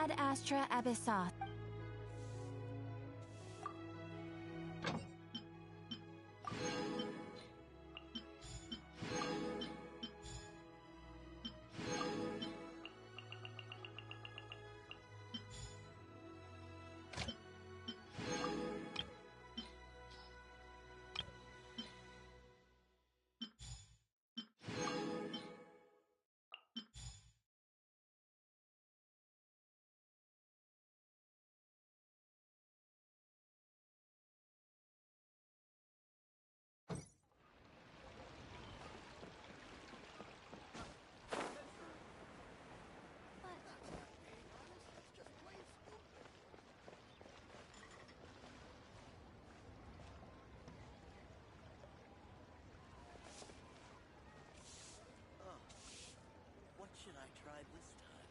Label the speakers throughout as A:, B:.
A: Ad Astra Abyssoth.
B: What should I try this time?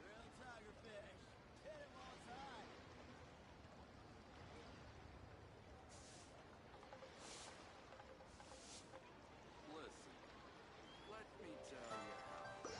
B: Real tigerfish. Hit him while it's high. Listen, let me tell you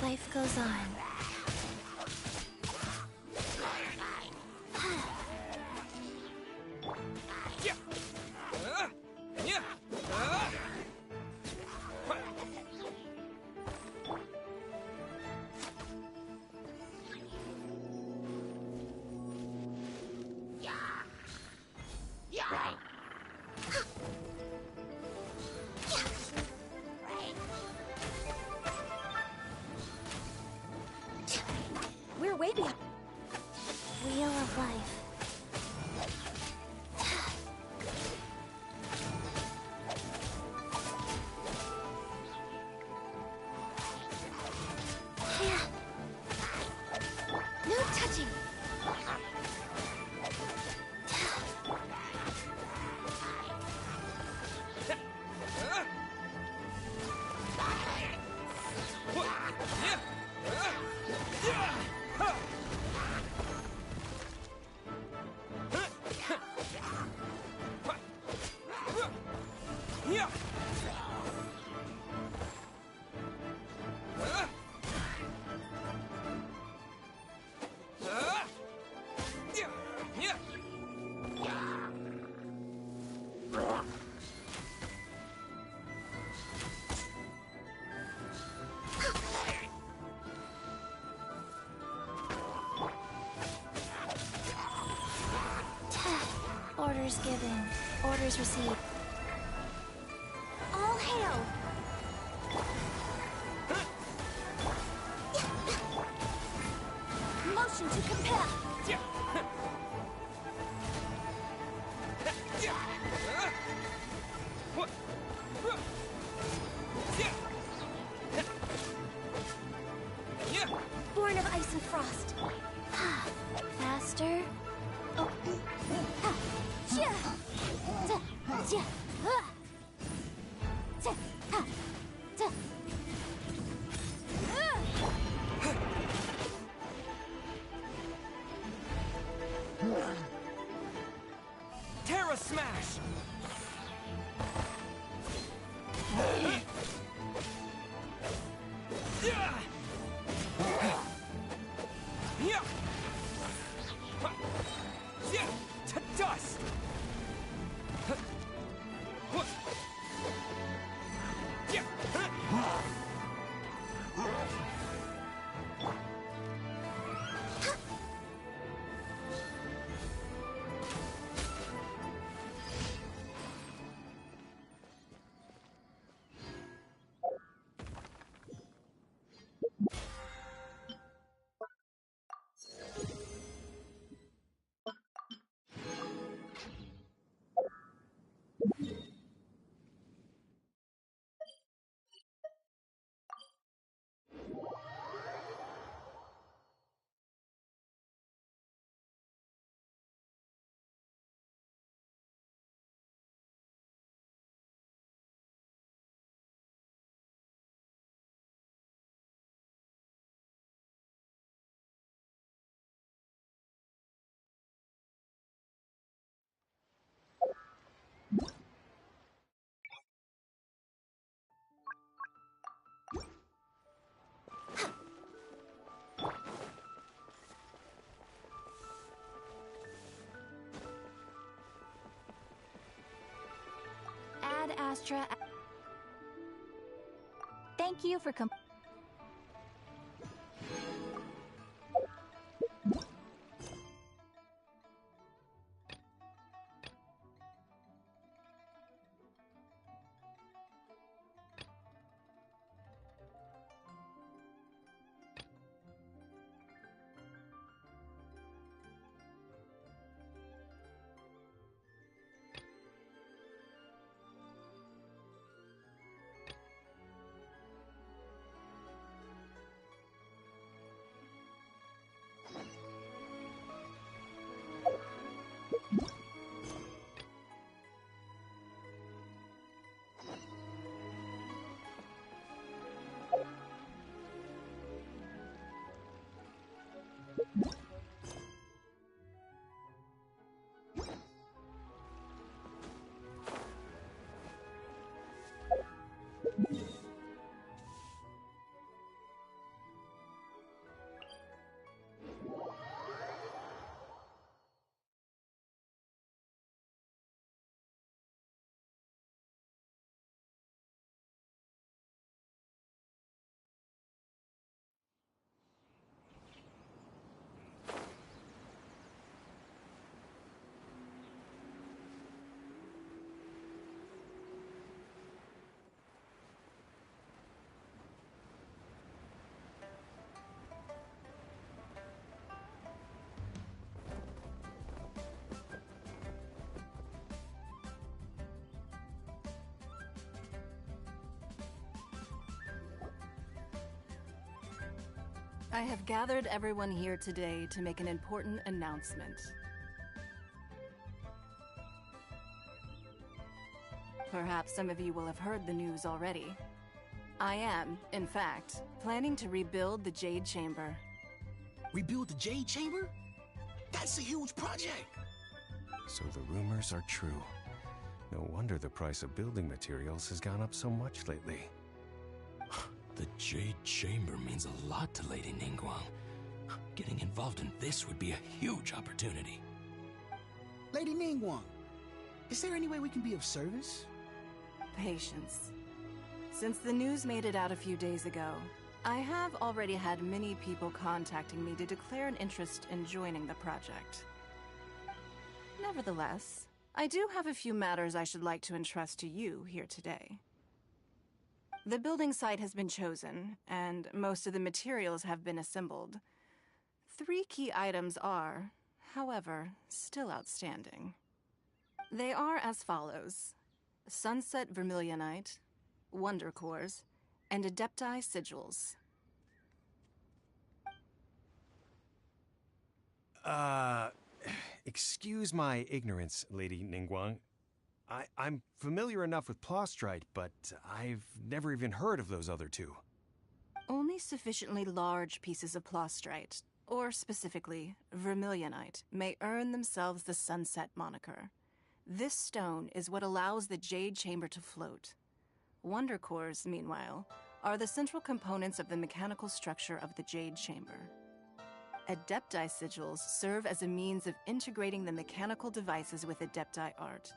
A: Life goes on. We're way beyond. Wheel of Life. No touching. Orders given. Orders received. All hail! Compulsion to compel. Born of ice and frost. Faster. Oh.
C: Terra Smash! To dust!
A: Ad Astra. Thank you for
D: I have gathered everyone here today to make an important announcement. Perhaps some of you will have heard the news already. I am, in fact, planning to rebuild the Jade Chamber.
E: Rebuild the Jade Chamber? That's a huge project!
F: So the rumors are true. No wonder the price of building materials has gone up so much lately.
E: The Jade Chamber means a lot to Lady Ningguang. Getting involved in this would be a huge opportunity.
G: Lady Ningguang, is there any way we can be of service?
D: Patience. Since the news made it out a few days ago, I have already had many people contacting me to declare an interest in joining the project. Nevertheless, I do have a few matters I should like to entrust to you here today. The building site has been chosen, and most of the materials have been assembled. 3 key items are, however, still outstanding. They are as follows: Sunset Vermilionite, Wonder Cores, and Adepti Sigils.
F: Excuse my ignorance, Lady Ningguang. I'm familiar enough with Plostrite, but I've never even heard of those other two.
D: Only sufficiently large pieces of Plostrite, or specifically Vermilionite, may earn themselves the Sunset moniker. This stone is what allows the Jade Chamber to float. Wonder Cores, meanwhile, are the central components of the mechanical structure of the Jade Chamber. Adepti Sigils serve as a means of integrating the mechanical devices with Adepti art.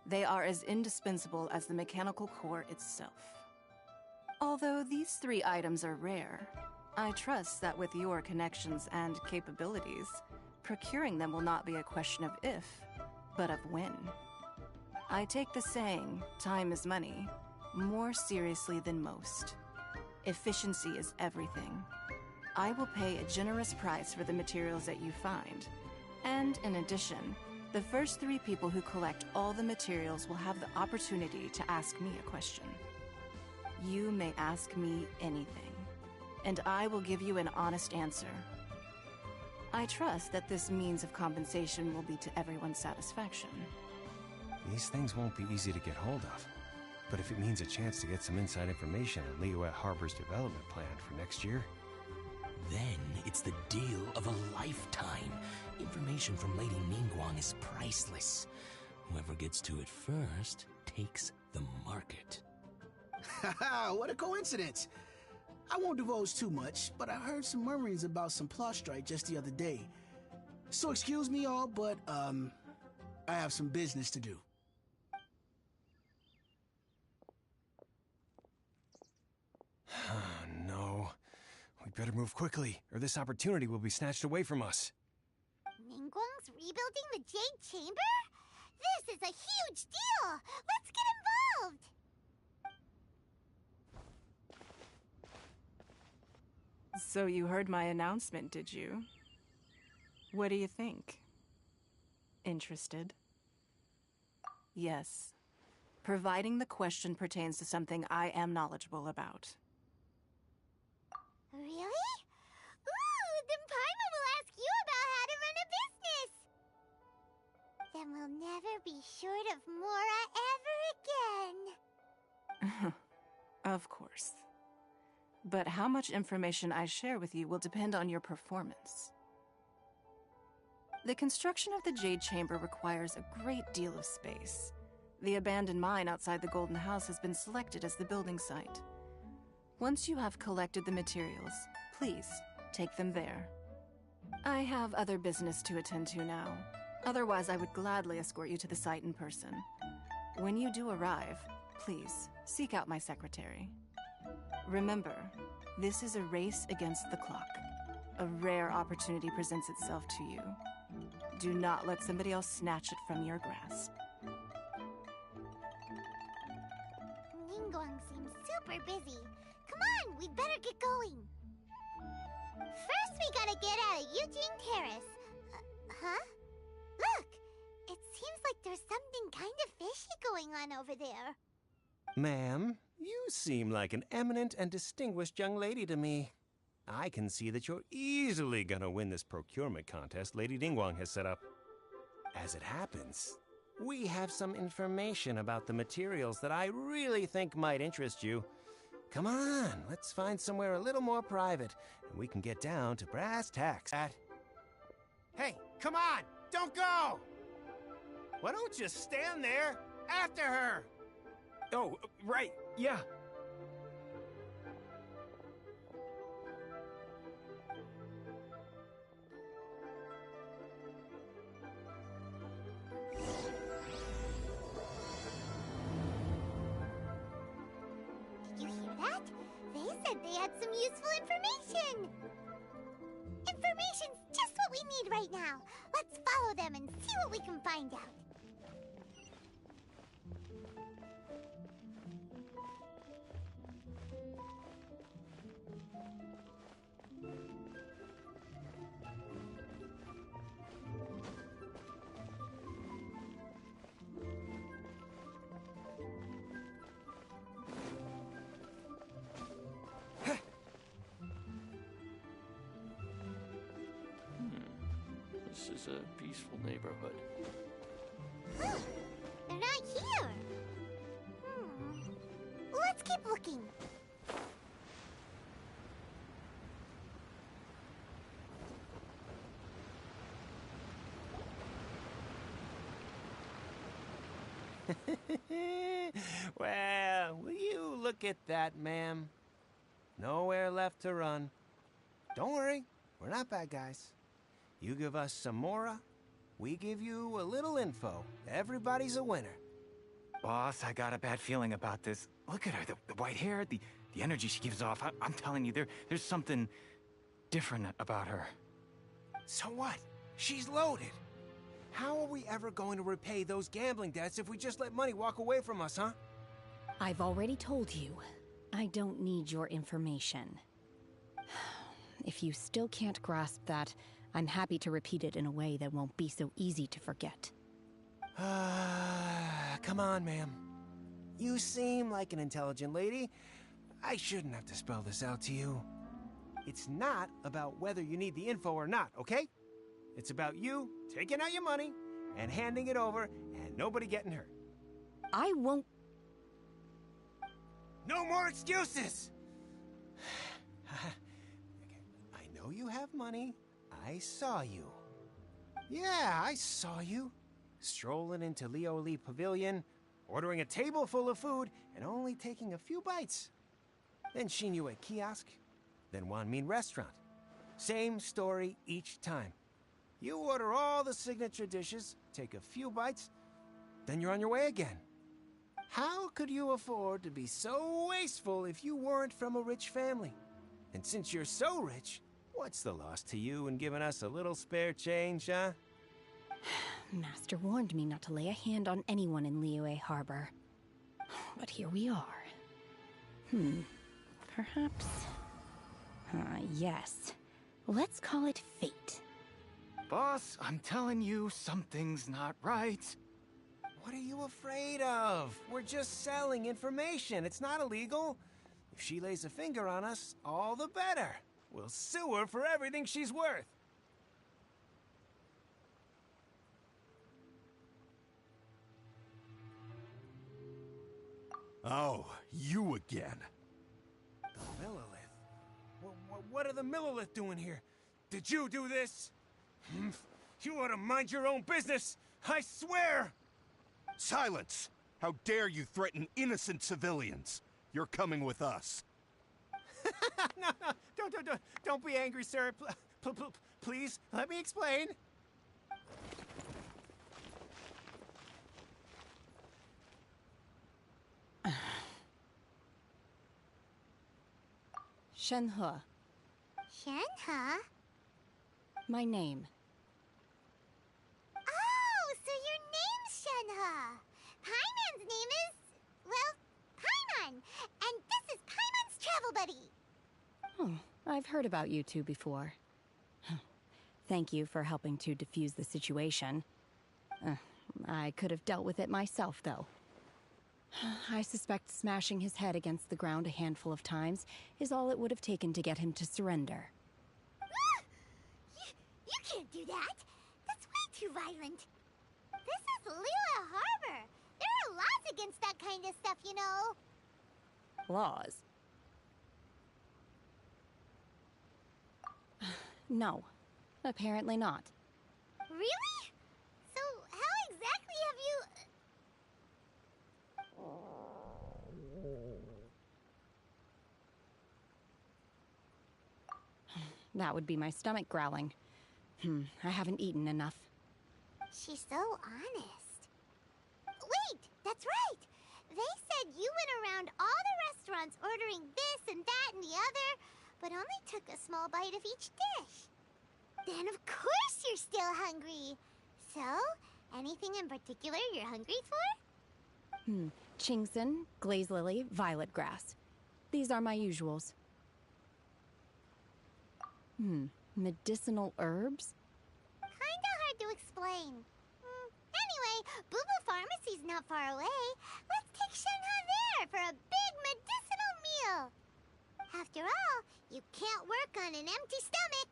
D: They are as indispensable as the mechanical core itself. Although these 3 items are rare, I trust that with your connections and capabilities, procuring them will not be a question of if, but of when. I take the saying, time is money, more seriously than most. Efficiency is everything. I will pay a generous price for the materials that you find, and in addition, the first 3 people who collect all the materials will have the opportunity to ask me a question. You may ask me anything, and I will give you an honest answer. I trust that this means of compensation will be to everyone's satisfaction.
F: These things won't be easy to get hold of. But if it means a chance to get some inside information on Liyue Harbor's development plan for next year...
E: Then it's the deal of a lifetime. Information from Lady Ningguang is priceless. Whoever gets to it first takes the market.
G: Haha, what a coincidence! I won't divulge too much, but I heard some murmurings about some Plostrite just the other day. So excuse me all, but, I have some business to do.
F: No. We better move quickly, or this opportunity will be snatched away from us.
A: Ningguang's rebuilding the Jade Chamber? This is a huge deal! Let's get involved!
D: So you heard my announcement, did you? What do you think? Interested? Yes. Providing the question pertains to something I am knowledgeable about.
A: Really? Ooh, then Paimon will ask you about how to run a business! Then we'll never be short of Mora ever again.
D: Of course. But how much information I share with you will depend on your performance. The construction of the Jade Chamber requires a great deal of space. The abandoned mine outside the Golden House has been selected as the building site. Once you have collected the materials, please take them there. I have other business to attend to now. Otherwise, I would gladly escort you to the site in person. When you do arrive, please seek out my secretary. Remember, this is a race against the clock. A rare opportunity presents itself to you. Do not let somebody else snatch it from your grasp.
A: Ningguang seems super busy. Come on, we better get going. First, we gotta get out of Eugene Terrace. Huh? Look! It seems like there's something kind of fishy going on over there.
F: Ma'am, you seem like an eminent and distinguished young lady to me. I can see that you're easily gonna win this procurement contest Lady Ningguang has set up. As it happens, we have some information about the materials that I really think might interest you. Come on, let's find somewhere a little more private, and we can get down to brass tacks. Hey, come on! Don't go! Why don't you stand there after her?
C: Oh, right, yeah.
A: Did you hear that? They said they had some useful information. Information's just what we need right now. Let's follow them and see what we can find out.
H: This is a peaceful neighborhood.
A: Huh. They're not here. Let's keep looking.
F: Well, will you look at that, ma'am? Nowhere left to run. Don't worry, we're not bad guys. You give us some mora, we give you a little info. Everybody's a winner.
C: Boss, I got a bad feeling about this. Look at her, the white hair, the energy she gives off. I'm telling you, there's something different about her.
F: So what? She's loaded. How are we ever going to repay those gambling debts if we just let money walk away from us, huh?
I: I've already told you, I don't need your information. If you still can't grasp that, I'm happy to repeat it in a way that won't be so easy to forget.
F: Come on, ma'am. You seem like an intelligent lady. I shouldn't have to spell this out to you. It's not about whether you need the info or not, okay? It's about you taking out your money and handing it over and nobody getting hurt.
I: I won't...
F: No more excuses! I know you have money. I saw you. Yeah, I saw you. Strolling into Leo Lee Pavilion, ordering a table full of food, and only taking a few bites. Then Shinyu at kiosk, then Wanmin restaurant. Same story each time. You order all the signature dishes, take a few bites, then you're on your way again. How could you afford to be so wasteful if you weren't from a rich family? And since you're so rich, what's the loss to you in giving us a little spare change, huh?
I: Master warned me not to lay a hand on anyone in Liyue Harbor. But here we are. Perhaps... yes. Let's call it fate.
C: Boss, I'm telling you, something's not right.
F: What are you afraid of? We're just selling information. It's not illegal. If she lays a finger on us, all the better. We'll sue her for everything she's worth.
J: Oh, you again.
F: The Millilith? What are the Millilith doing here? Did you do this? You ought to mind your own business! I swear!
J: Silence! How dare you threaten innocent civilians? You're coming with us.
F: No, don't be angry, sir. Please, let me explain.
I: Shenhe.
A: Shenhe?
I: My name.
A: Oh, so your name's Shenhe. Paimon's name is... well, Paimon. And this is Paimon's travel buddy.
I: Oh, I've heard about you two before. Thank you for helping to defuse the situation. I could have dealt with it myself, though. I suspect smashing his head against the ground a handful of times is all it would have taken to get him to surrender.
A: You can't do that. That's way too violent. This is Liyue Harbor. There are laws against that kind of stuff, you know.
I: Laws? No. Apparently not.
A: Really? So how exactly have you...
I: That would be my stomach growling. I haven't eaten enough.
A: She's so honest. Wait, that's right. They said you went around all the restaurants ordering this and that and the other, but only took a small bite of each dish. Then of course you're still hungry. So, anything in particular you're hungry for?
I: Chingson, glaze lily, violet grass. These are my usuals. Medicinal herbs?
A: Kinda hard to explain. Anyway, Boo Boo Pharmacy's not far away. Let's take Shenhe there for a big medicinal meal. After all, you can't work on an empty stomach.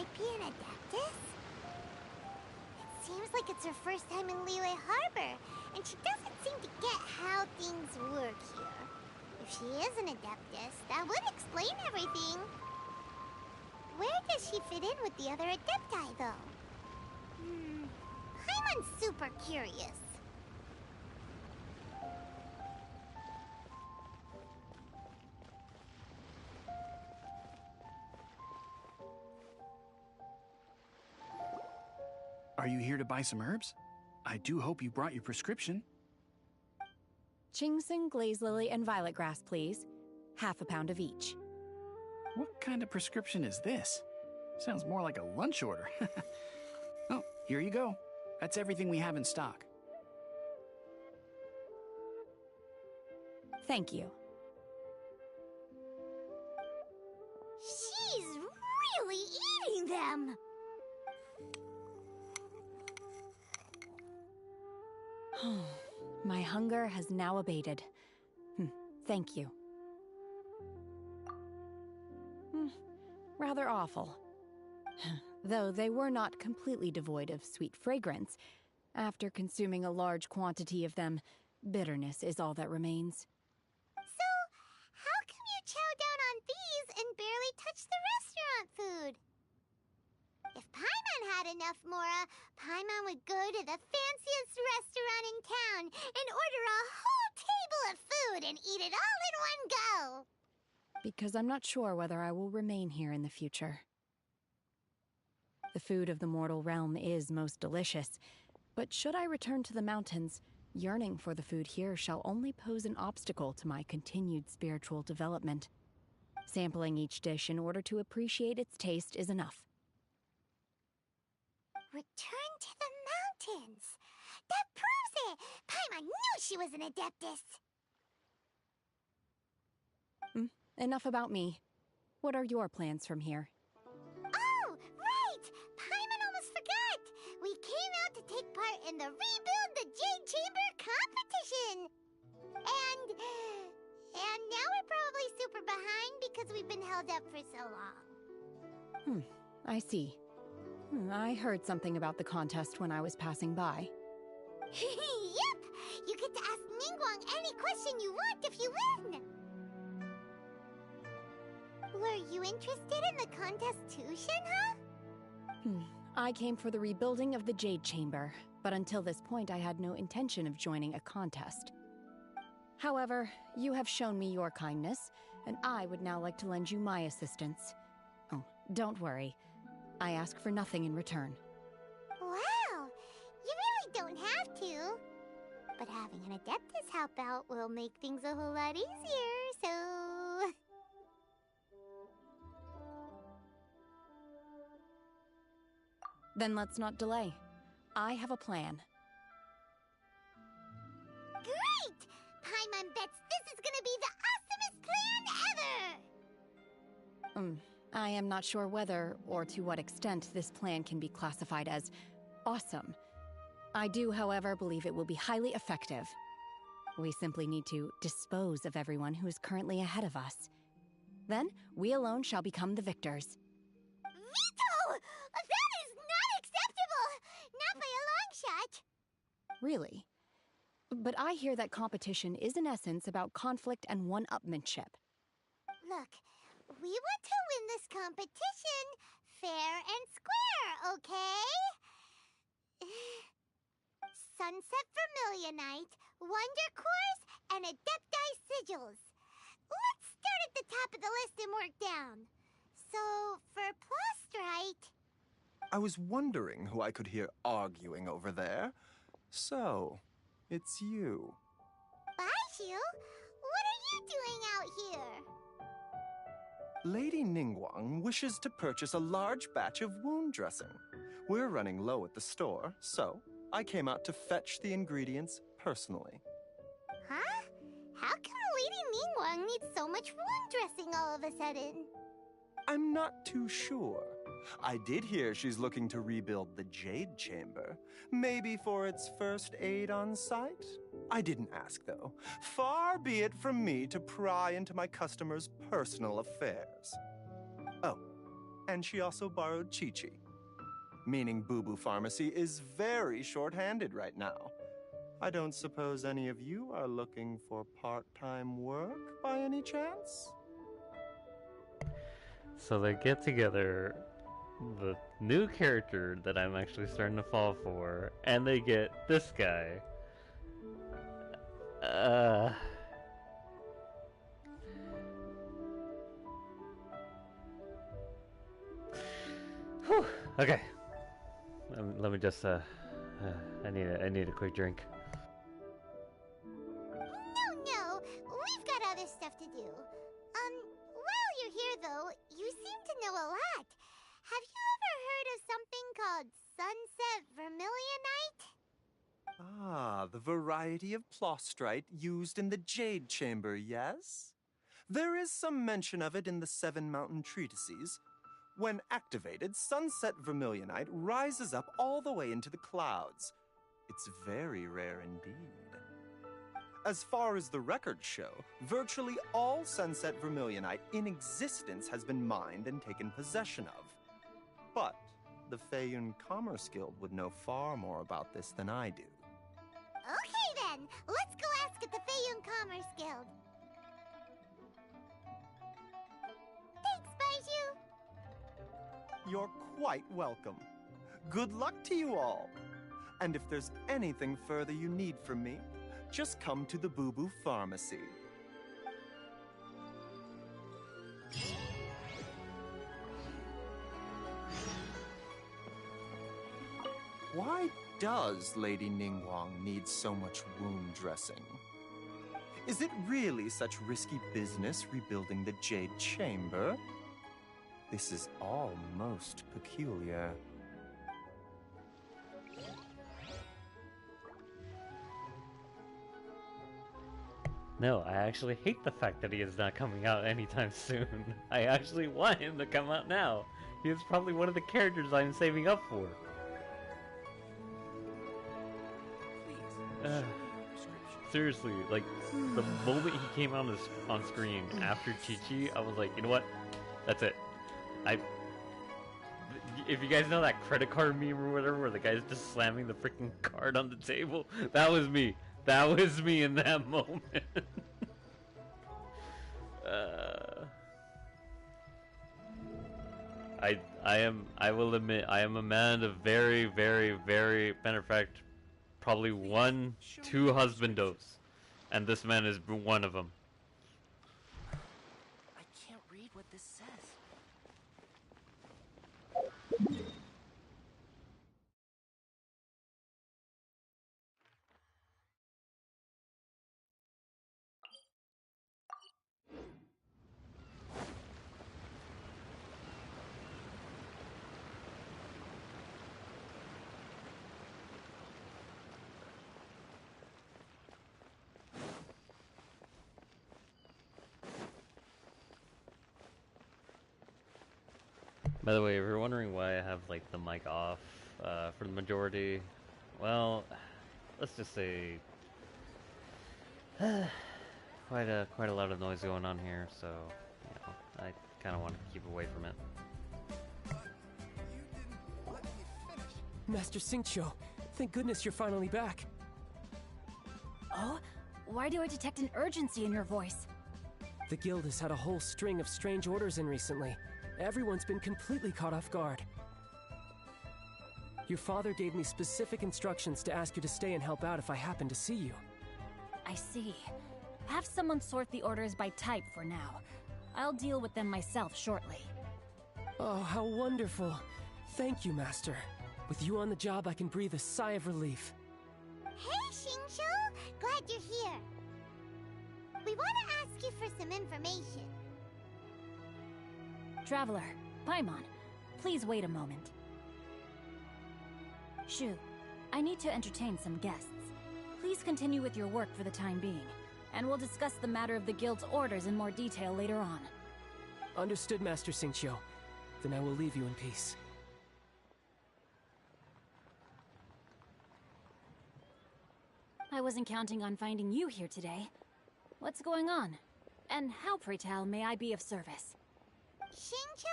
A: might be an Adeptus? It seems like it's her first time in Liyue Harbor, and she doesn't seem to get how things work here. If she is an Adeptus, that would explain everything. Where does she fit in with the other Adepti, though? Paimon's super curious.
K: Are you here to buy some herbs? I do hope you brought your prescription.
I: Chingsing, glaze lily, and violet grass, please. Half a pound of each.
K: What kind of prescription is this? Sounds more like a lunch order. Oh, here you go. That's everything we have in stock.
I: Thank you.
A: She's really eating them!
I: My hunger has now abated. Thank you. Rather awful. Though they were not completely devoid of sweet fragrance, after consuming a large quantity of them, bitterness is all that remains.
A: So, how come you chow down on these and barely touch the restaurant food? If Paimon had enough mora, Paimon would go to the fanciest restaurant in town and order a whole table of food and eat it all in one go.
I: Because I'm not sure whether I will remain here in the future. The food of the mortal realm is most delicious, but should I return to the mountains, yearning for the food here shall only pose an obstacle to my continued spiritual development. Sampling each dish in order to appreciate its taste is enough.
A: Return to the mountains! That proves it! Paimon knew she was an Adeptus!
I: Enough about me. What are your plans from here?
A: Oh, right! Paimon almost forgot! We came out to take part in the Rebuild the Jade Chamber competition! And now we're probably super behind because we've been held up for so long.
I: I see. I heard something about the contest when I was passing by.
A: Yep! You get to ask Ningguang any question you want if you win! Were you interested in the contest too, Shenhe?
I: I came for the rebuilding of the Jade Chamber, but until this point I had no intention of joining a contest. However, you have shown me your kindness, and I would now like to lend you my assistance. Oh, don't worry. I ask for nothing in return.
A: Wow! You really don't have to. But having an Adeptus help out will make things a whole lot easier, so...
I: Then let's not delay. I have a plan.
A: Great! Paimon bets this is gonna be the awesomest plan ever!
I: I am not sure whether or to what extent this plan can be classified as awesome. I do, however, believe it will be highly effective. We simply need to dispose of everyone who is currently ahead of us. Then, we alone shall become the victors.
A: Veto! That is not acceptable! Not by a long shot!
I: Really? But I hear that competition is in essence about conflict and one-upmanship.
A: Look, we want to win this competition fair and square, okay? Sunset Vermilionite, Wonder Cores, and Adepti Sigils. Let's start at the top of the list and work down. So, for Plustrite...
L: I was wondering who I could hear arguing over there. So, it's you.
A: Baiju? What are you doing out here?
L: Lady Ningguang wishes to purchase a large batch of wound dressing. We're running low at the store, so I came out to fetch the ingredients personally.
A: Huh? How come Lady Ningguang needs so much wound dressing all of a sudden?
L: I'm not too sure. I did hear she's looking to rebuild the Jade Chamber. Maybe for its first aid on site? I didn't ask, though. Far be it from me to pry into my customers' personal affairs. Oh, And she also borrowed Chi-Chi. Meaning Boo Boo Pharmacy is very short-handed right now. I don't suppose any of you are looking for part-time work by any chance?
M: So they get together, the new character that I'm actually starting to fall for, and they get this guy. Whew. Okay. Let me just I need a quick drink.
A: No, we've got other stuff to do. While you're here though, you seem to know a lot. Have you ever heard of something called Sunset Vermilionite?
L: Ah, the variety of plostrite used in the Jade Chamber, yes? There is some mention of it in the Seven Mountain Treatises. When activated, Sunset Vermilionite rises up all the way into the clouds. It's very rare indeed. As far as the records show, virtually all Sunset Vermilionite in existence has been mined and taken possession of. But the Feiyun Commerce Guild would know far more about this than I do.
A: Okay then, let's go ask at the Feiyun Commerce Guild. Thanks, Baiju.
L: You're quite welcome. Good luck to you all. And if there's anything further you need from me, just come to the Boo Boo Pharmacy. Why does Lady Ningguang need so much wound dressing? Is it really such risky business rebuilding the Jade Chamber? This is all most peculiar.
M: No, I actually hate the fact that he is not coming out anytime soon. I actually want him to come out now. He is probably one of the characters I'm saving up for. Seriously, like, the moment he came on screen after Chi-Chi, I was like, you know what? That's it. If you guys know that credit card meme or whatever, where the guy's just slamming the freaking card on the table, that was me. That was me in that moment. I will admit, I am a man of very, very, very, matter of fact, probably 1, 2 husbandos, and this man is one of them.
B: I can't read what this says.
M: By the way, if you're wondering why I have like the mic off for the majority, well, let's just say quite a lot of noise going on here, so you know, I kind of want to keep away from it.
N: Master Xingqiu, thank goodness you're finally back.
O: Oh? Why do I detect an urgency in your voice?
N: The guild has had a whole string of strange orders in recently. Everyone's been completely caught off guard. Your father gave me specific instructions to ask you to stay and help out if I happen to see you.
O: I see. Have someone sort the orders by type for now. I'll deal with them myself shortly.
N: Oh, how wonderful. Thank you, Master. With you on the job, I can breathe a sigh of relief.
A: Hey, Xingqiu! Glad you're here. We want to ask you for some information.
O: Traveler, Paimon, please wait a moment. Shu, I need to entertain some guests. Please continue with your work for the time being, and we'll discuss the matter of the guild's orders in more detail later on.
N: Understood, Master Xingqiu. Then I will leave you in peace.
O: I wasn't counting on finding you here today. What's going on? And how, pray tell, may I be of service?
A: Xingqiu,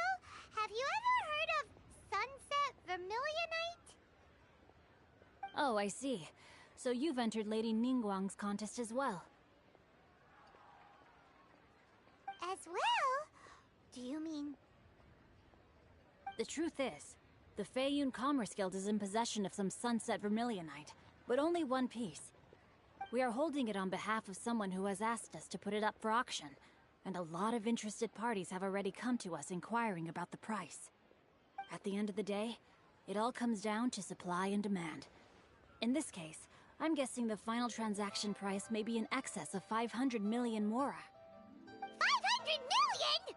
A: Have you ever heard of Sunset Vermilionite?
O: Oh, I see. So you've entered Lady Ningguang's contest as well.
A: As well? Do you mean...
O: The truth is, the Feiyun Commerce Guild is in possession of some Sunset Vermilionite, but only one piece. We are holding it on behalf of someone who has asked us to put it up for auction, and a lot of interested parties have already come to us inquiring about the price. At the end of the day, it all comes down to supply and demand. In this case, I'm guessing the final transaction price may be in excess of 500 million mora.
A: 500 million?!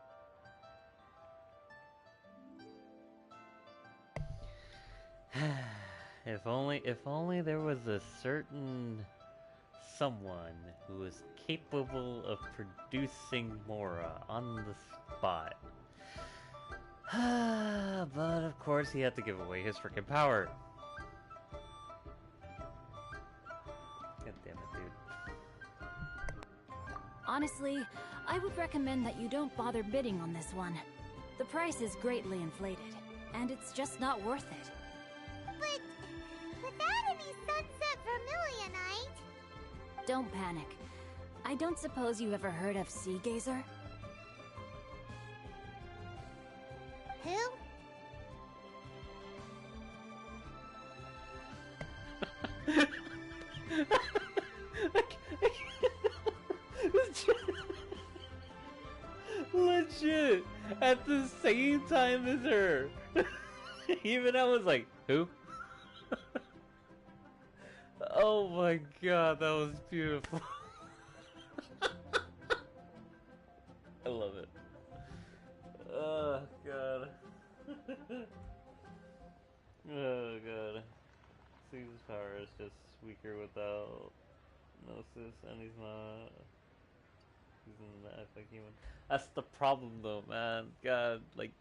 M: If only there was a certain someone who was capable of producing Mora on the spot. But of course he had to give away his freaking power. God damn it, dude.
O: Honestly, I would recommend that you don't bother bidding on this one. The price is greatly inflated, and it's just not worth it.
A: But without any Sunset Vermilionite...
O: Don't panic. I don't suppose you ever heard of Sea Gazer?
A: Who?
M: Legit! At the same time as her! Even I was like, who? Oh my god, that was beautiful. I love it. Oh god. Oh god. Caesar's power is just weaker without Gnosis, and he's not. He's an epic human. That's the problem though, man. God, like.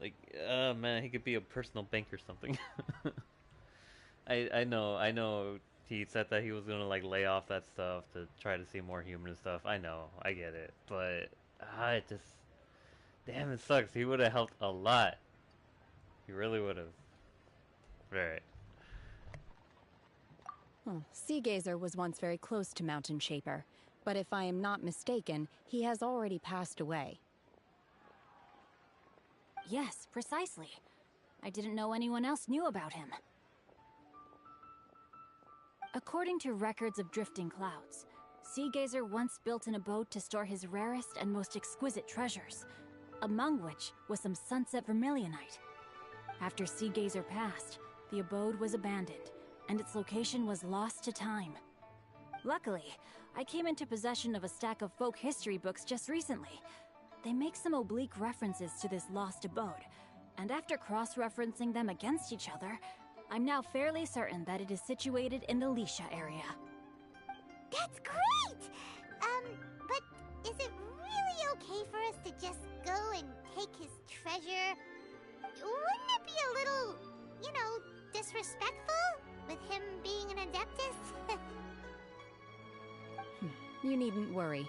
M: Like, man, he could be a personal bank or something. I know he said that he was gonna like lay off that stuff to try to seem more human and stuff. I know, I get it, but it just, damn, it sucks. He would have helped a lot. He really would have. Right.
I: Sea Gazer was once very close to Mountain Shaper, but if I am not mistaken, he has already passed away.
O: Yes, precisely. I didn't know anyone else knew about him. According to records of drifting clouds, Sea Gazer once built an abode to store his rarest and most exquisite treasures, among which was some Sunset Vermilionite. After Sea Gazer passed, the abode was abandoned, and its location was lost to time. Luckily, I came into possession of a stack of folk history books just recently. They make some oblique references to this lost abode, and after cross-referencing them against each other, I'm now fairly certain that it is situated in the Lisha area.
A: That's great! But is it really okay for us to just go and take his treasure? Wouldn't it be a little, you know, disrespectful with him being an Adeptus?
I: You needn't worry.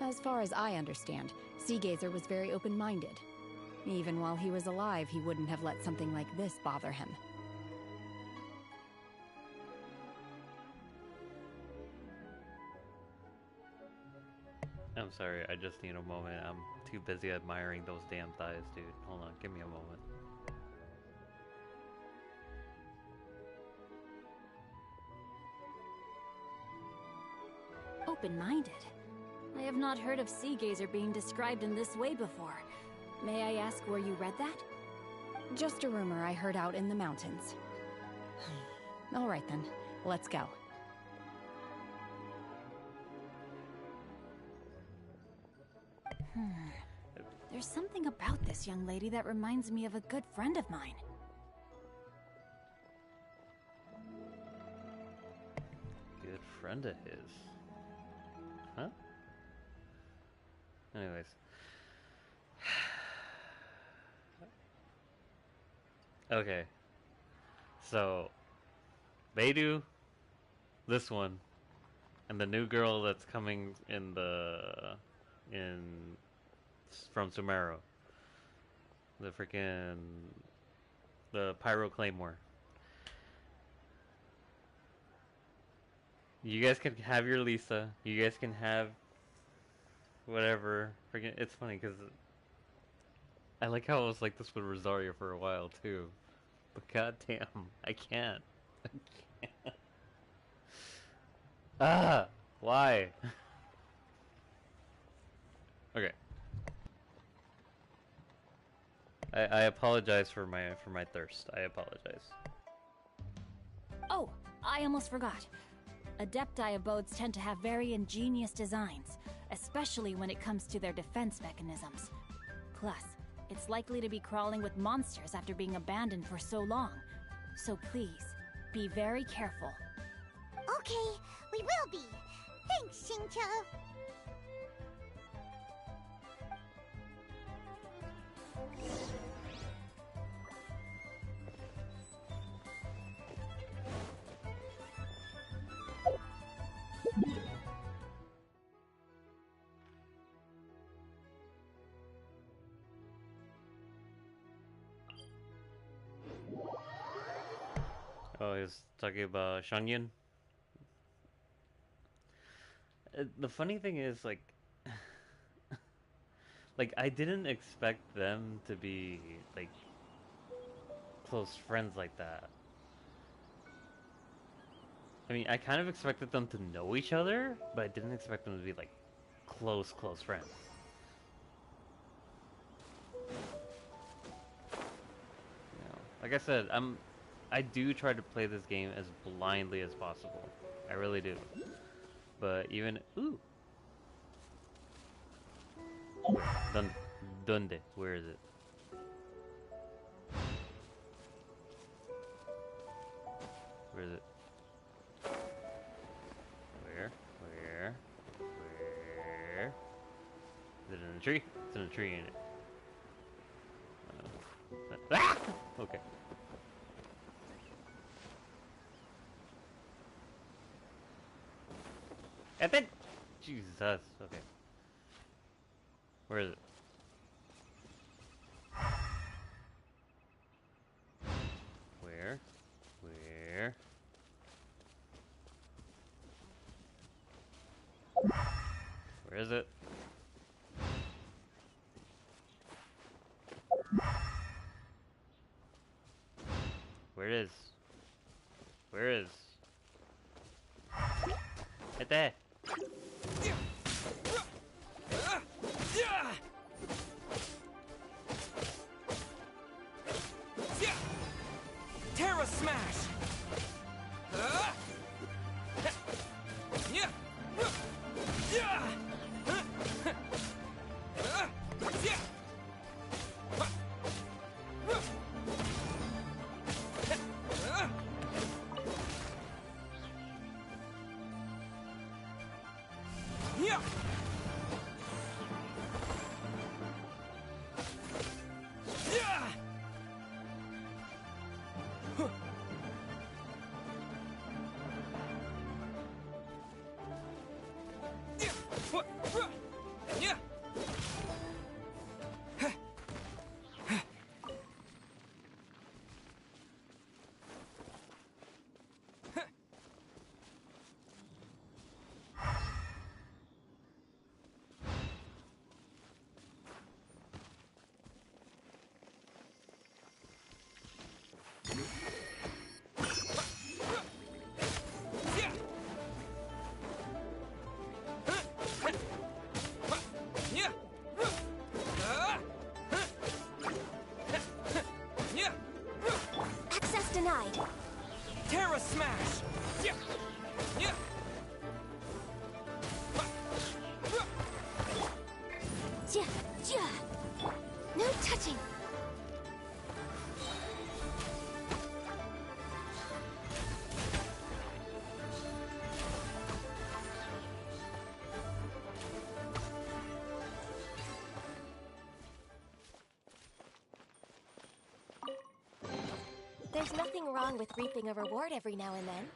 I: As far as I understand, Sea Gazer was very open-minded. Even while he was alive, he wouldn't have let something like this bother him.
M: I'm sorry, I just need a moment. I'm too busy admiring those damn thighs, dude. Hold on, give me a moment.
O: Open-minded? I have not heard of Sea Gazer being described in this way before. May I ask where you read that?
I: Just a rumor I heard out in the mountains. All right then, let's go.
O: There's something about this young lady that reminds me of a good friend of mine.
M: Good friend of his. Huh? Anyways. Okay. So, Beidou, this one, and the new girl that's coming in the from Sumeru. The Pyro Claymore. You guys can have your Lisa. You guys can have whatever. Freaking, it's funny because I like how I was like this with Rosario for a while too. But goddamn, I can't. I can't. Ah, why? Okay. I apologize for my thirst. I apologize.
O: Oh, I almost forgot. Adepti abodes tend to have very ingenious designs, especially when it comes to their defense mechanisms. Plus, it's likely to be crawling with monsters after being abandoned for so long. So please, be very careful.
A: Okay, we will be. Thanks, Xingqiu.
M: Oh, he's talking about Shangyun. The funny thing is, like, like I didn't expect them to be like close friends like that. I mean, I kind of expected them to know each other, but I didn't expect them to be like close friends. You know, like I said, I do try to play this game as blindly as possible. I really do. But even Donde? Where is it? Where is it? Where? Is it in a tree? It's in a tree, ain't it? Ah! Okay. And then, Jesus, okay. Where is it? Where? Where is it? Where is? Right there.
N: Terra Smash!
A: Access denied.
N: Terra Smash!
A: No touching.
P: There's nothing wrong with reaping a reward every now and then.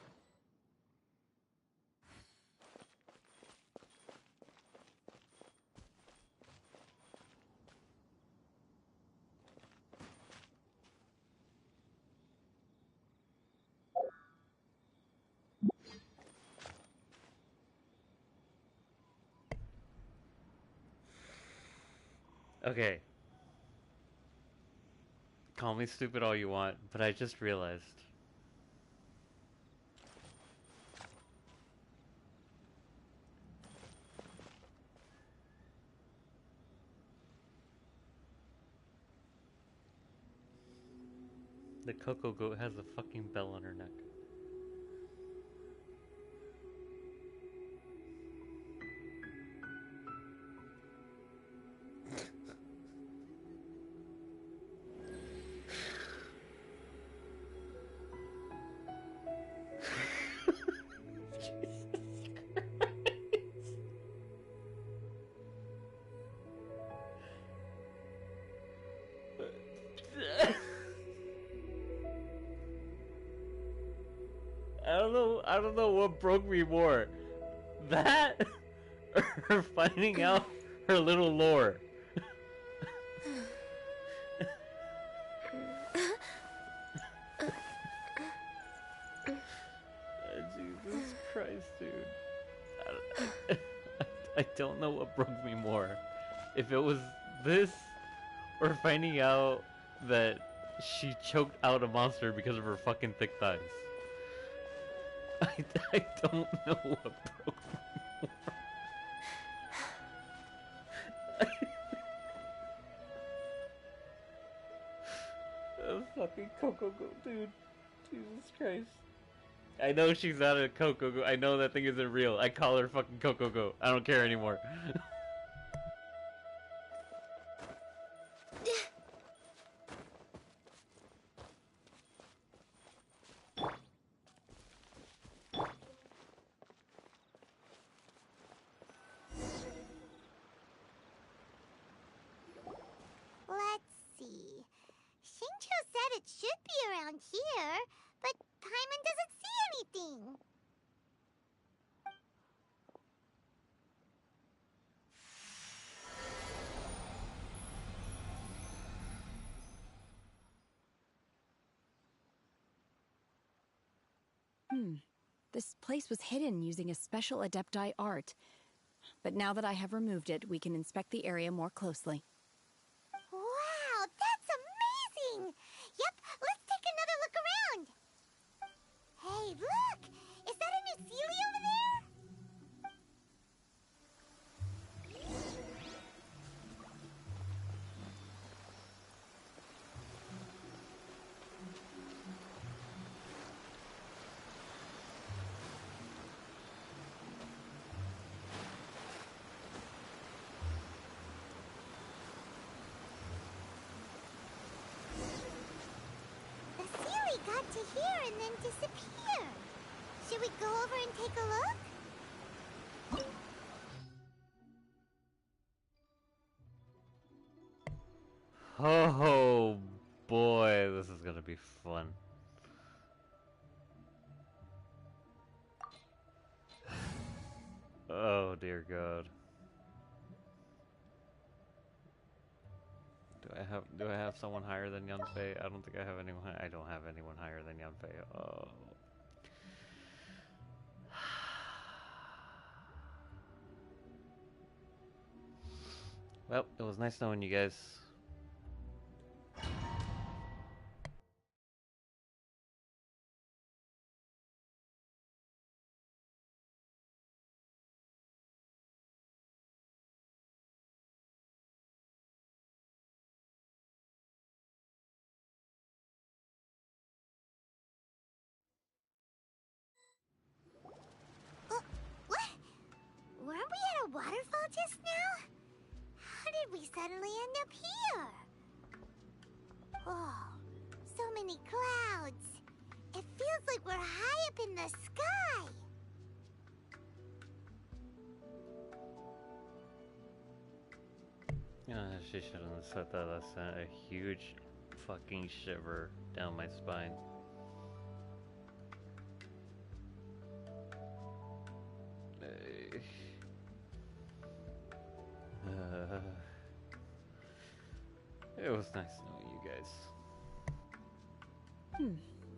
M: Okay. Call me stupid all you want, but I just realized. The Coco Goat has a fucking bell on her neck. I don't know what broke me more. That or finding out her little lore. Jesus Christ, dude. I don't know what broke me more. If it was this or finding out that she choked out a monster because of her fucking thick thighs. I don't know what broke me more. A fucking Coco Goat, dude. Jesus Christ. I know she's not a Coco Goat. I know that thing isn't real. I call her fucking Coco Goat. I don't care anymore.
A: Let's see. Shincho said it should be around here, but Paimon doesn't see anything.
I: This place was hidden using a special Adepti art. But now that I have removed it, we can inspect the area more closely.
A: Wow, that's amazing! Yep, let's take another look around. Hey, look! Is that a new Sealy over there? The Sealy got to here and then disappear. Should we go over and take a look?
M: Oh boy, this is gonna be fun. Oh dear God. Do I have someone higher than Yunfei? I don't think I have anyone. I don't have anyone higher than Yunfei. Oh. Well, it was nice knowing you guys.
A: What? Weren't we at a waterfall just now? How did we suddenly end up here? Oh, so many clouds. It feels like we're high up in the sky.
M: She shouldn't have said that. That sent a huge fucking shiver down my spine. It was nice knowing you guys.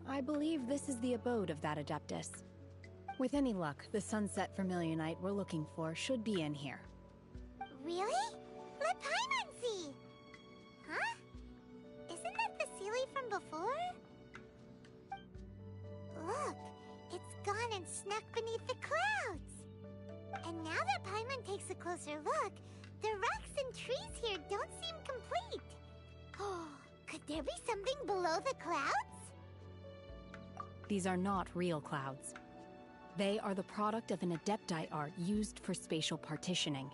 I: I believe this is the abode of that Adeptus. With any luck, the Sunset Vermilionite we're looking for should be in here.
A: Really? Let Paimon see. one before? Look, it's gone and snuck beneath the clouds. And now that Paimon takes a closer look, the rocks and trees here don't seem complete. Oh, could there be something below the clouds?
I: These are not real clouds. They are the product of an Adepti art used for spatial partitioning.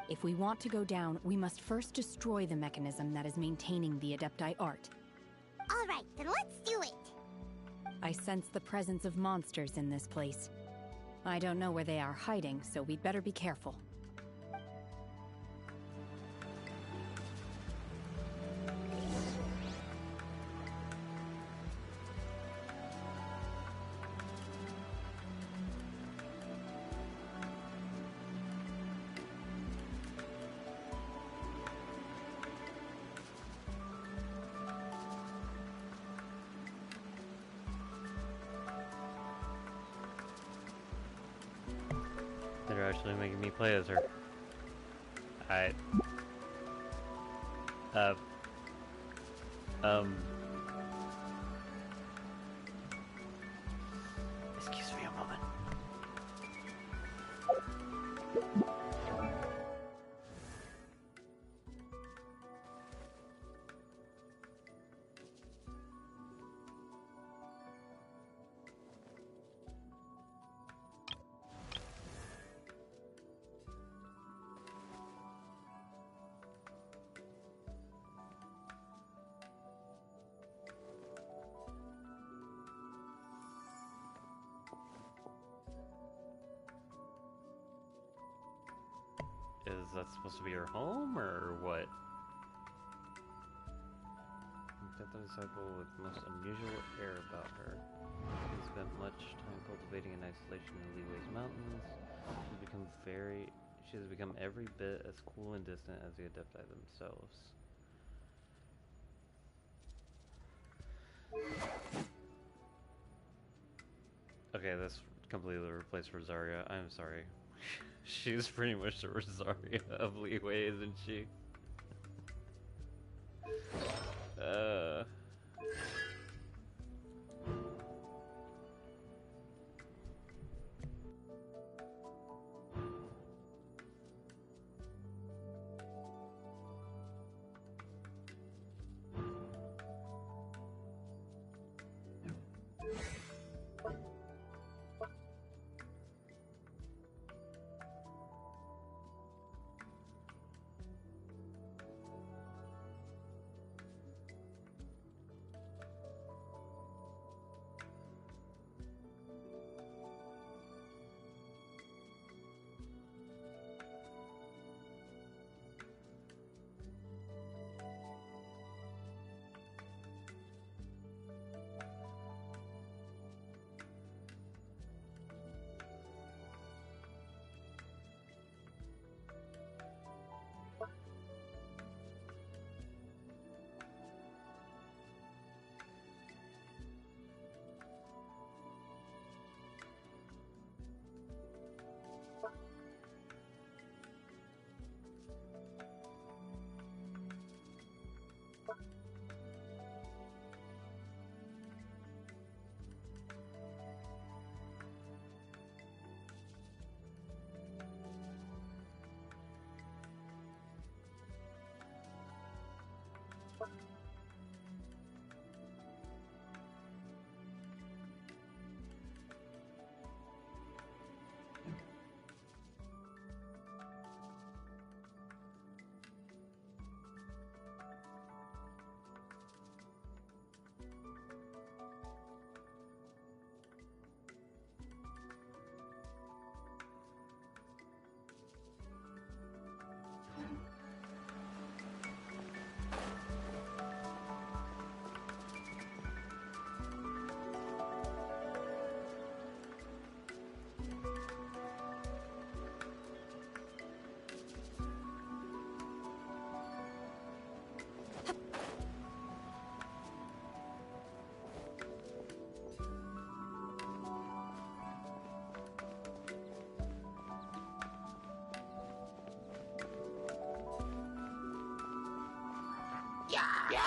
I: If we want to go down, we must first destroy the mechanism that is maintaining the Adepti art.
A: All right, then let's do it.
I: I sense the presence of monsters in this place. I don't know where they are hiding, so we'd better be careful.
M: They're actually making me play as her. Alright. Excuse me a moment. Is that supposed to be her home, or what? The disciple with most unusual air about her. She spent much time cultivating in isolation in Leeway's mountains. She has become every bit as cool and distant as the Adepti themselves. Okay, that's completely replaced Rosaria. I'm sorry. She's pretty much the Rosaria of Leeway, isn't she?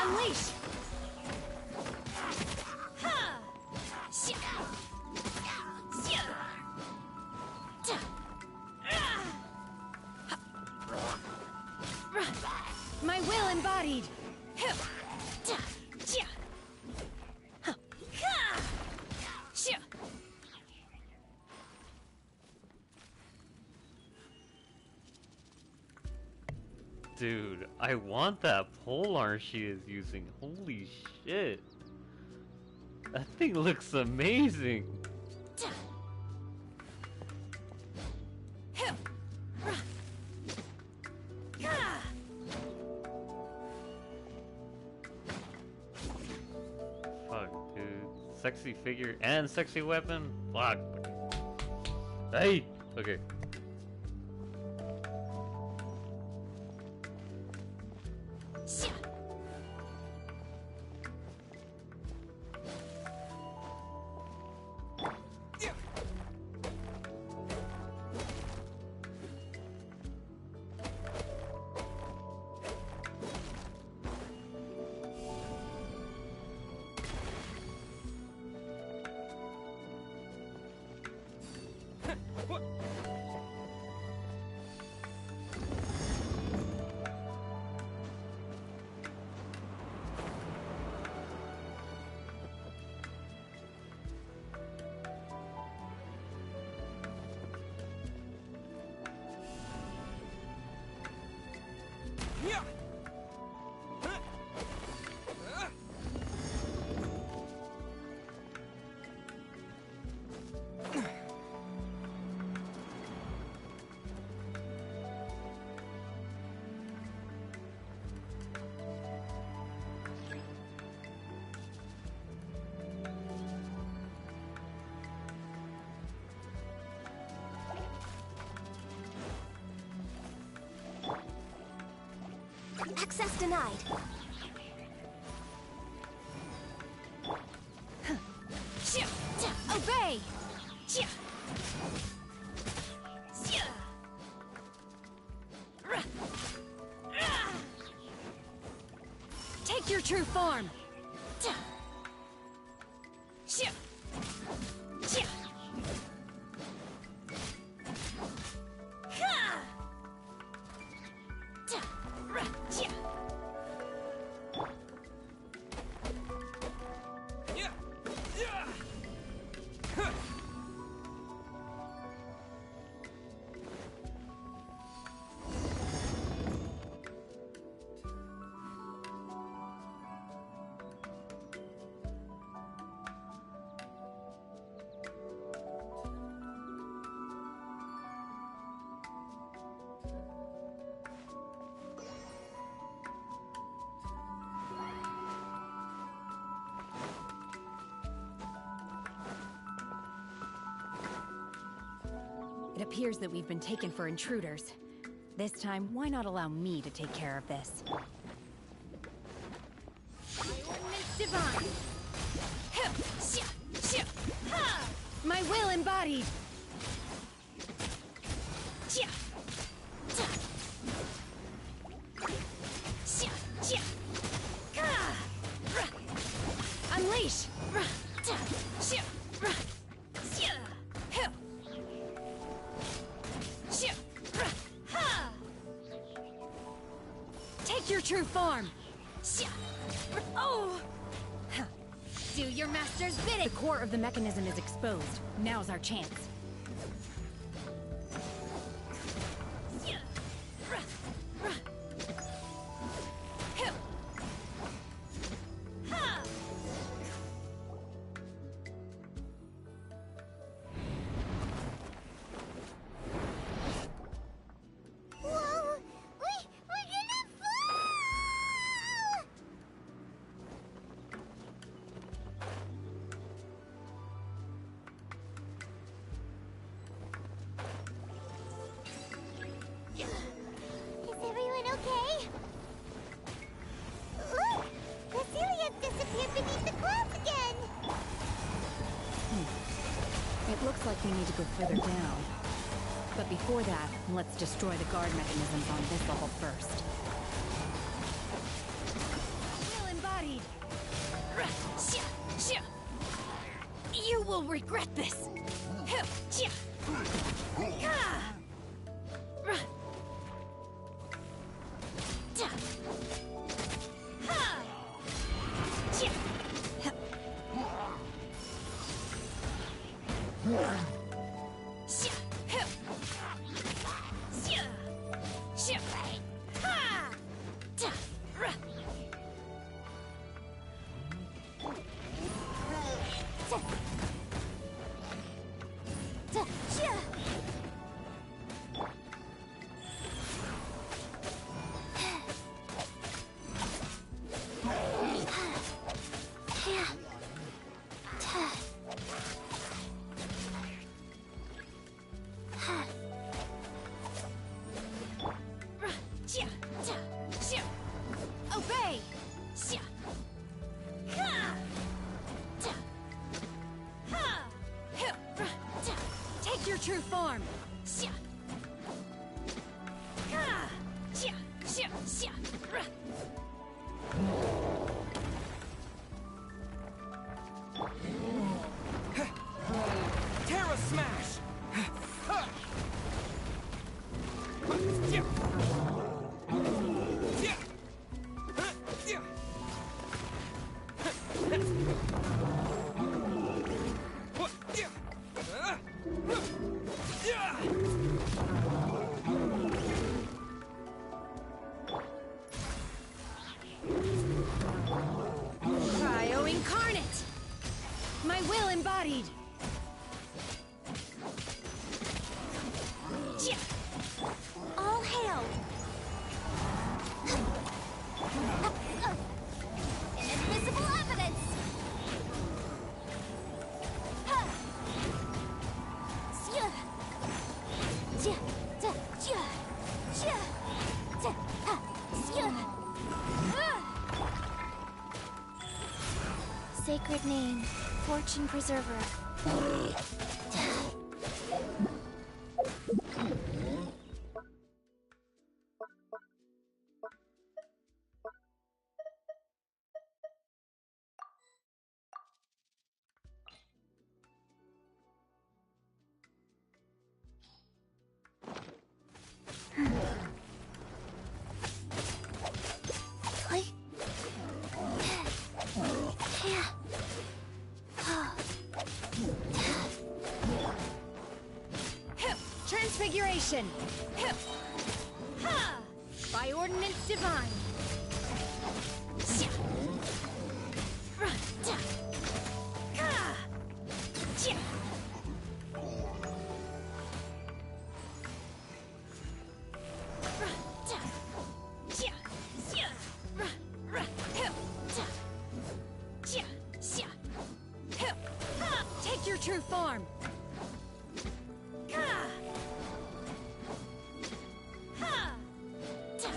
I: Unleash! My will embodied.
M: Dude, I want that polearm she is using. Holy shit. That thing looks amazing. Fuck, dude. Sexy figure and sexy weapon? Fuck. Hey! Okay.
P: Access denied.
I: Obey! Take your true form! It appears that we've been taken for intruders. This time, why not allow me to take care of this? Ordinance divine! My will embodied! Unleash! Take your true form! Oh! Do your master's bidding! The core of the mechanism is exposed. Now's our chance. Looks like we need to go further down. But before that, let's destroy the guard mechanisms on Visceral first. Will embodied! You will regret this!
O: form! Xia! Ah! Xia! Xia! Xia! Rah!
N: Terra Smash!
O: Cryo incarnate! My will embodied! Jia! All hail! Invisible evidence! Ha! Xia! Jia! Da! Jia! Jia! Da! Ha! Xia! Sacred name, Fortune Preserver. Transfiguration! Ha! By ordinance divine! Xia! Ra! Da! Ka! Jia! Ra! Da! Jia! Xia! Ra! Ra! Hill! Da! Jia! Xia! Hill! Ha! Take your true form! Ka! Ha! Da!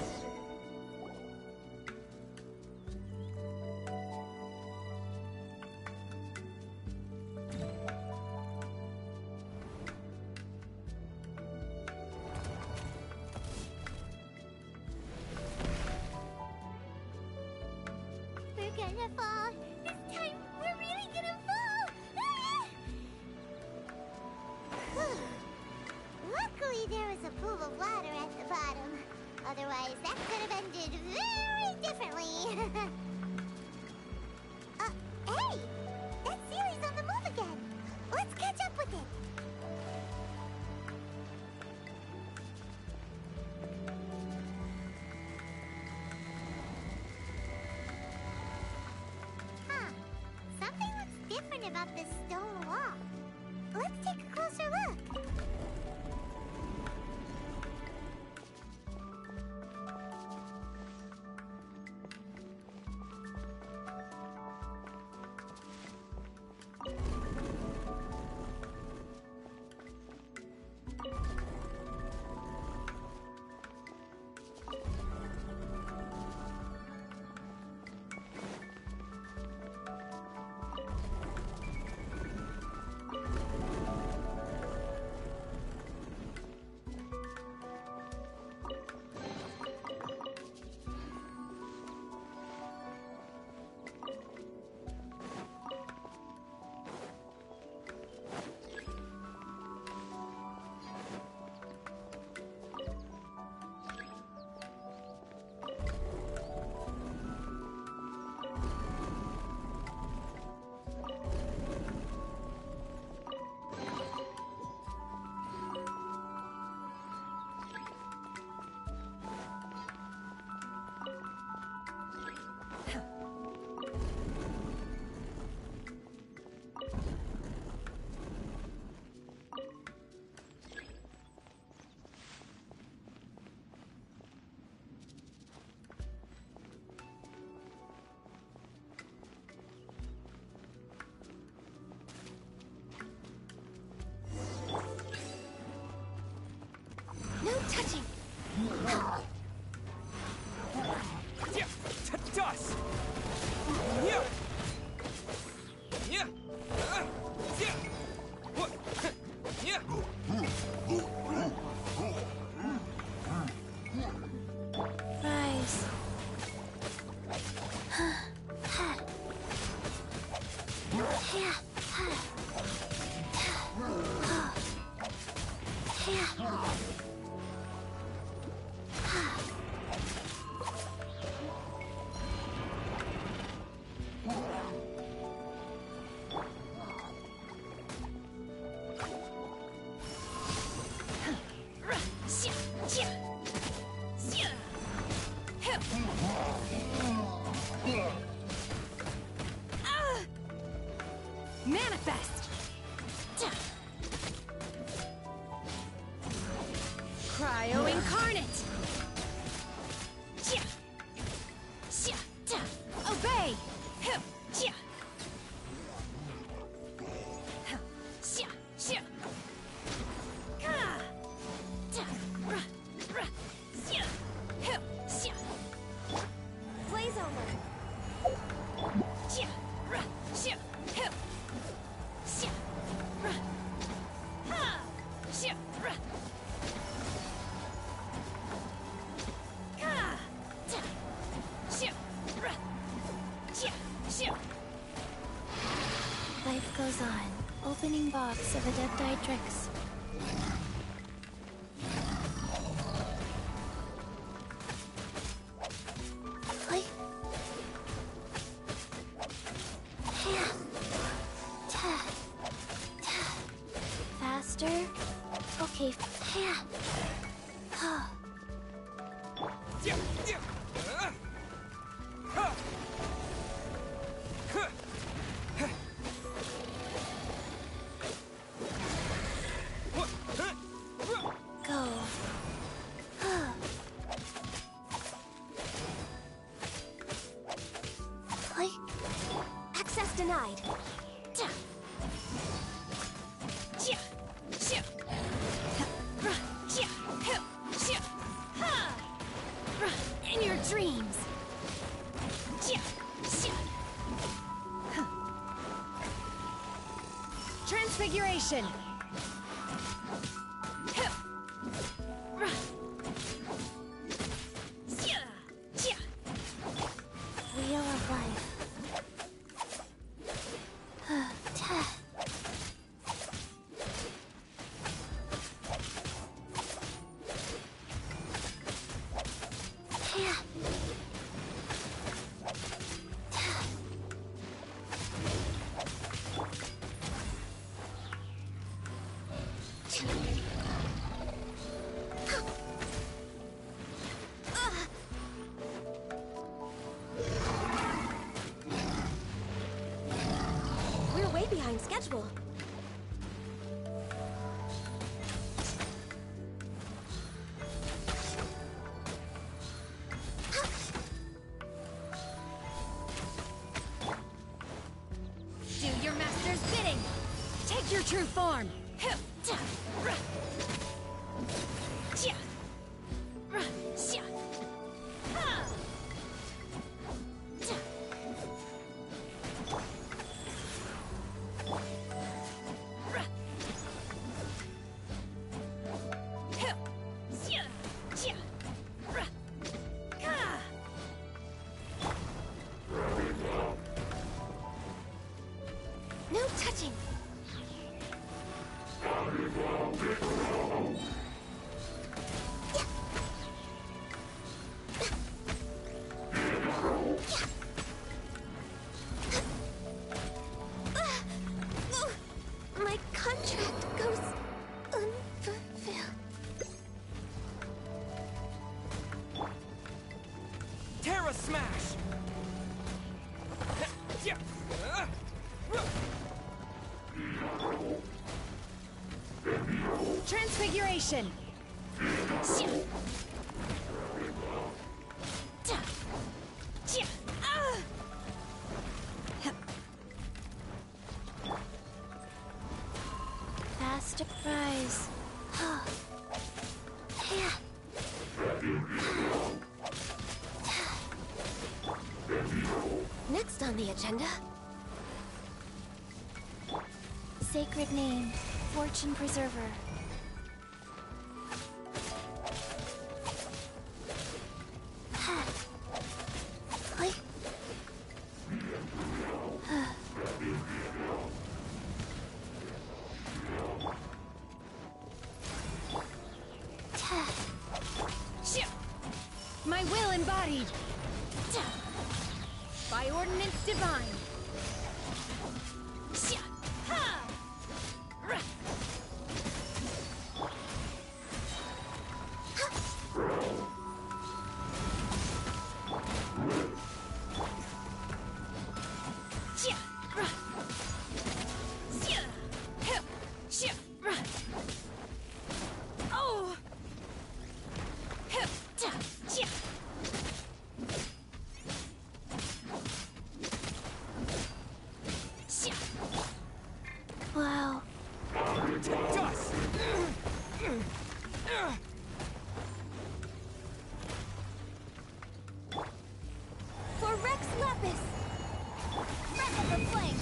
A: We're gonna fall. This time, we're really gonna fall. Ah! Luckily, there was a pool of water at the bottom. Otherwise, that could have ended very differently. Hey! That series on the move again. Let's catch up with it. Huh. Something looks different about this stone wall. Let's take a closer look.
O: No touching!
N: Dust! Yeah! Yeah! Yeah! What? Yeah!
I: Manifest! Cryo Incarnate! Obey! Blaze
P: Life goes on. Opening box of Adepti-Trix. Faster? Okay. Go. Access denied.
I: In your dreams! Transfiguration!
P: Wheel of life. We're way behind schedule.
I: Do your master's bidding! Take your true form!
P: No touching. My contract goes unfulfilled.
N: Terra Smash!
I: Transfiguration!
P: Fast rise. Next on the agenda. Sacred name, Fortune Preserver.
O: My will embodied! By ordinance divine!
P: Wow.
L: Dust!
O: For Rex Lapis! Breath of the Flame!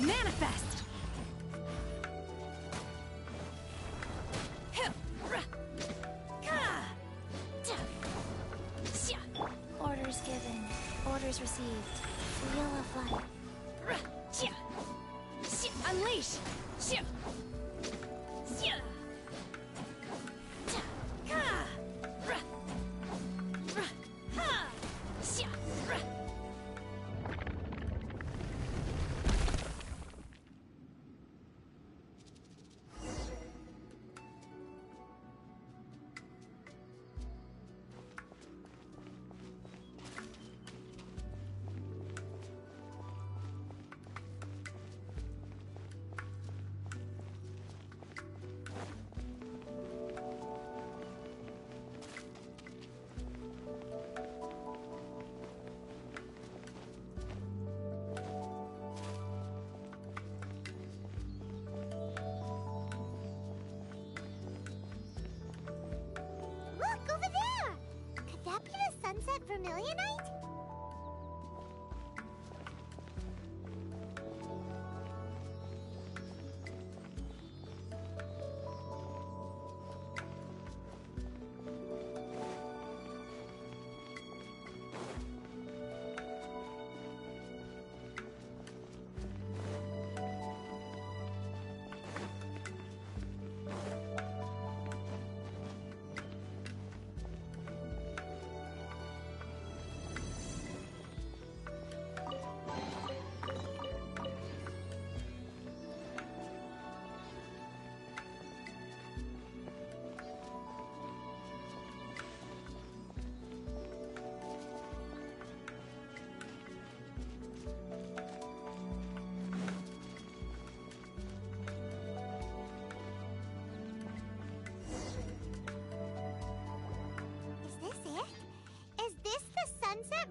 O: Manifest!
P: Orders given. Orders received. Wheel of life.
O: Unleash!
A: Look, over there! Could that be the sunset vermilionite?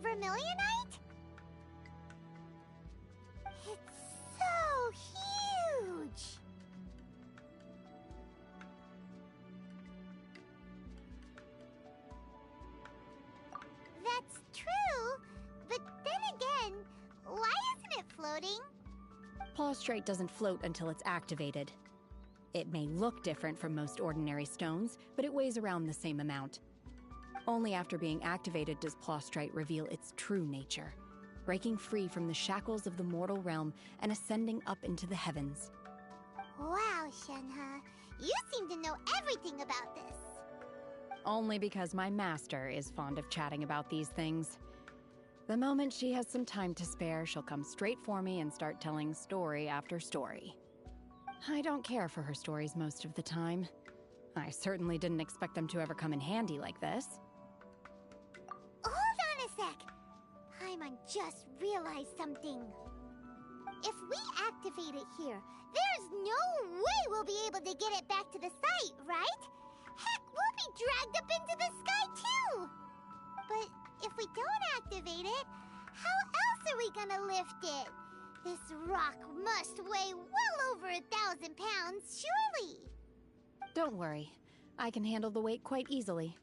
A: Vermilionite? It's so huge! That's true, but then again, why isn't it floating?
I: Plaustrate doesn't float until it's activated. It may look different from most ordinary stones, but it weighs around the same amount. Only after being activated does Plaustrate reveal its true nature, breaking free from the shackles of the mortal realm and ascending up into the heavens.
A: Wow, Shenhe, you seem to know everything about this.
I: Only because my master is fond of chatting about these things. The moment she has some time to spare, she'll come straight for me and start telling story after story. I don't care for her stories most of the time. I certainly didn't expect them to ever come in handy like this.
A: Hold on a sec. Paimon just realized something. If we activate it here, there's no way we'll be able to get it back to the site, right? Heck, we'll be dragged up into the sky too! But if we don't activate it, how else are we gonna lift it? This rock must weigh well over 1,000 pounds, surely!
I: Don't worry. I can handle the weight quite easily.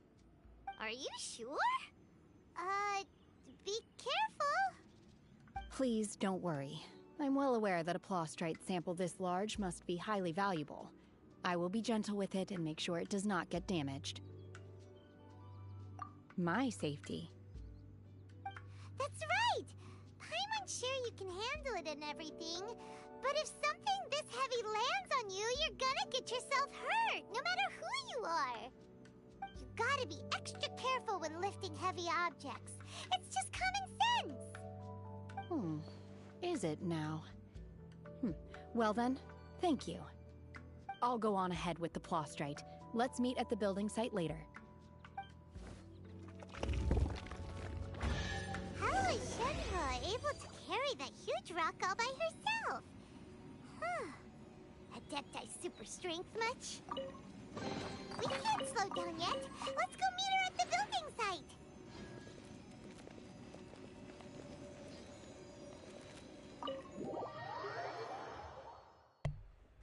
A: Are you sure? Be careful!
I: Please don't worry. I'm well aware that a plostrite sample this large must be highly valuable. I will be gentle with it and make sure it does not get damaged. My safety.
A: That's right! Paimon's sure you can handle it and everything, but if something this heavy lands on you, you're gonna get yourself hurt, no matter who you are. You gotta be extra careful when lifting heavy objects. It's just common sense!
I: Is it now? Well then, thank you. I'll go on ahead with the plostrite. Let's meet at the building site later.
A: How is Shenhe able to carry that huge rock all by herself? Adepti super strength much? We can't slow down yet. Let's go meet her at the building site.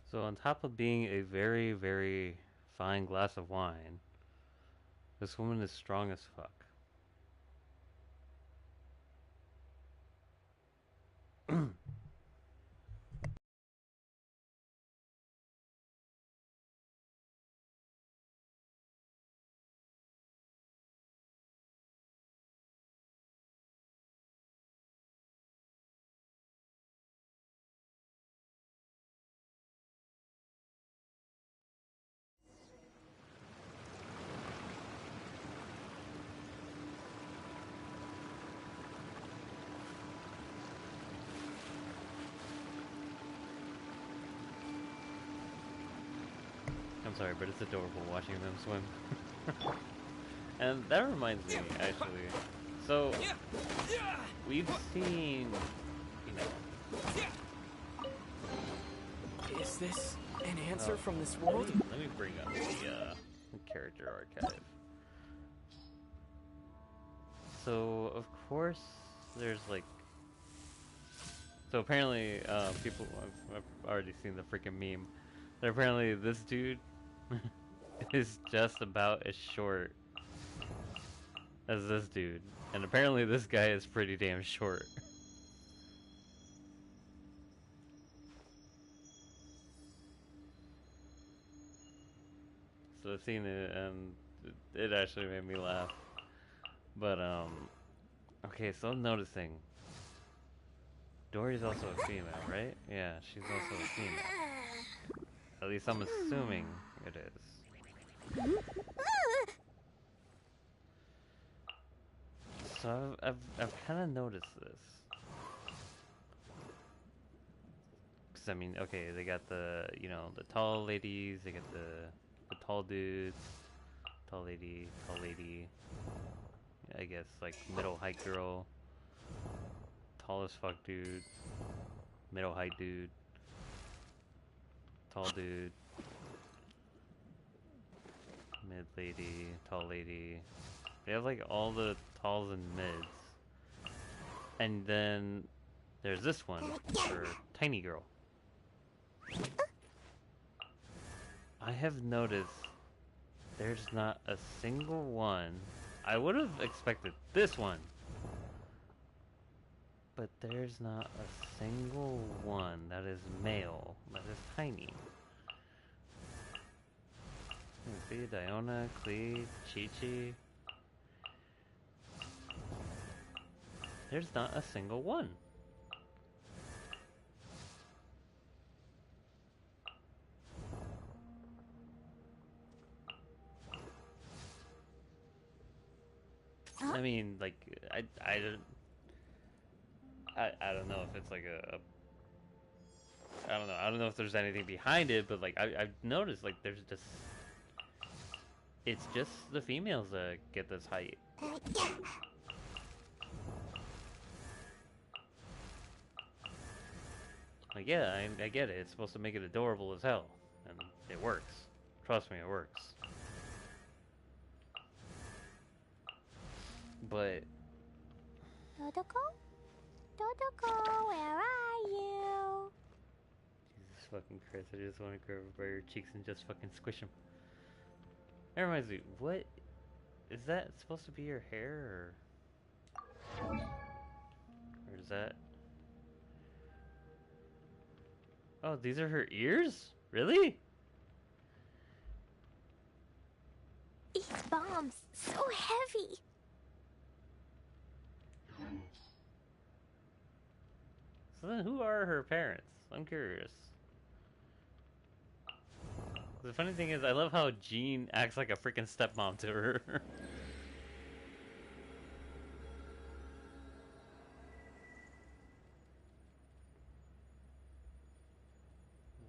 M: So on top of being a very, very fine glass of wine, this woman is strong as fuck. I'm sorry, but it's adorable watching them swim. And that reminds me, actually. So, we've seen, you know...
N: Is this an answer from this world?
M: Let me bring up the character archive. So, of course, there's like... So apparently, people... I've already seen the freaking meme. That apparently this dude is just about as short as this dude. And apparently this guy is pretty damn short. So I've seen it and it actually made me laugh. But okay, so I'm noticing Dory's also a female, right? Yeah, she's also a female. At least I'm assuming it is. So I've kind of noticed this. Cause I mean, okay, they got the, you know, the tall ladies, they got the tall dudes, tall lady, I guess like middle height girl, tall as fuck dude, middle height dude, tall dude, mid lady, tall lady. They have like all the talls and mids. And then there's this one for tiny girl. I have noticed there's not a single one. I would have expected this one. But there's not a single one that is male, that is tiny. Let's see, Diona, Clee, Chi-Chi. There's not a single one. I mean, like, I don't know if it's like I don't know if there's anything behind it, but like I've noticed like there's just, it's just the females that get this height. Like, yeah, I get it. It's supposed to make it adorable as hell, and it works. Trust me, it works. But
A: Dodoko? Dodoko, where are you?
M: Jesus fucking Christ, I just want to grab her by her cheeks and just fucking squish them. That reminds me, what is that supposed to be your hair or is that? Oh, these are her ears? Really?
A: These bombs, so heavy.
M: So then who are her parents? I'm curious. The funny thing is, I love how Jean acts like a freaking stepmom to her.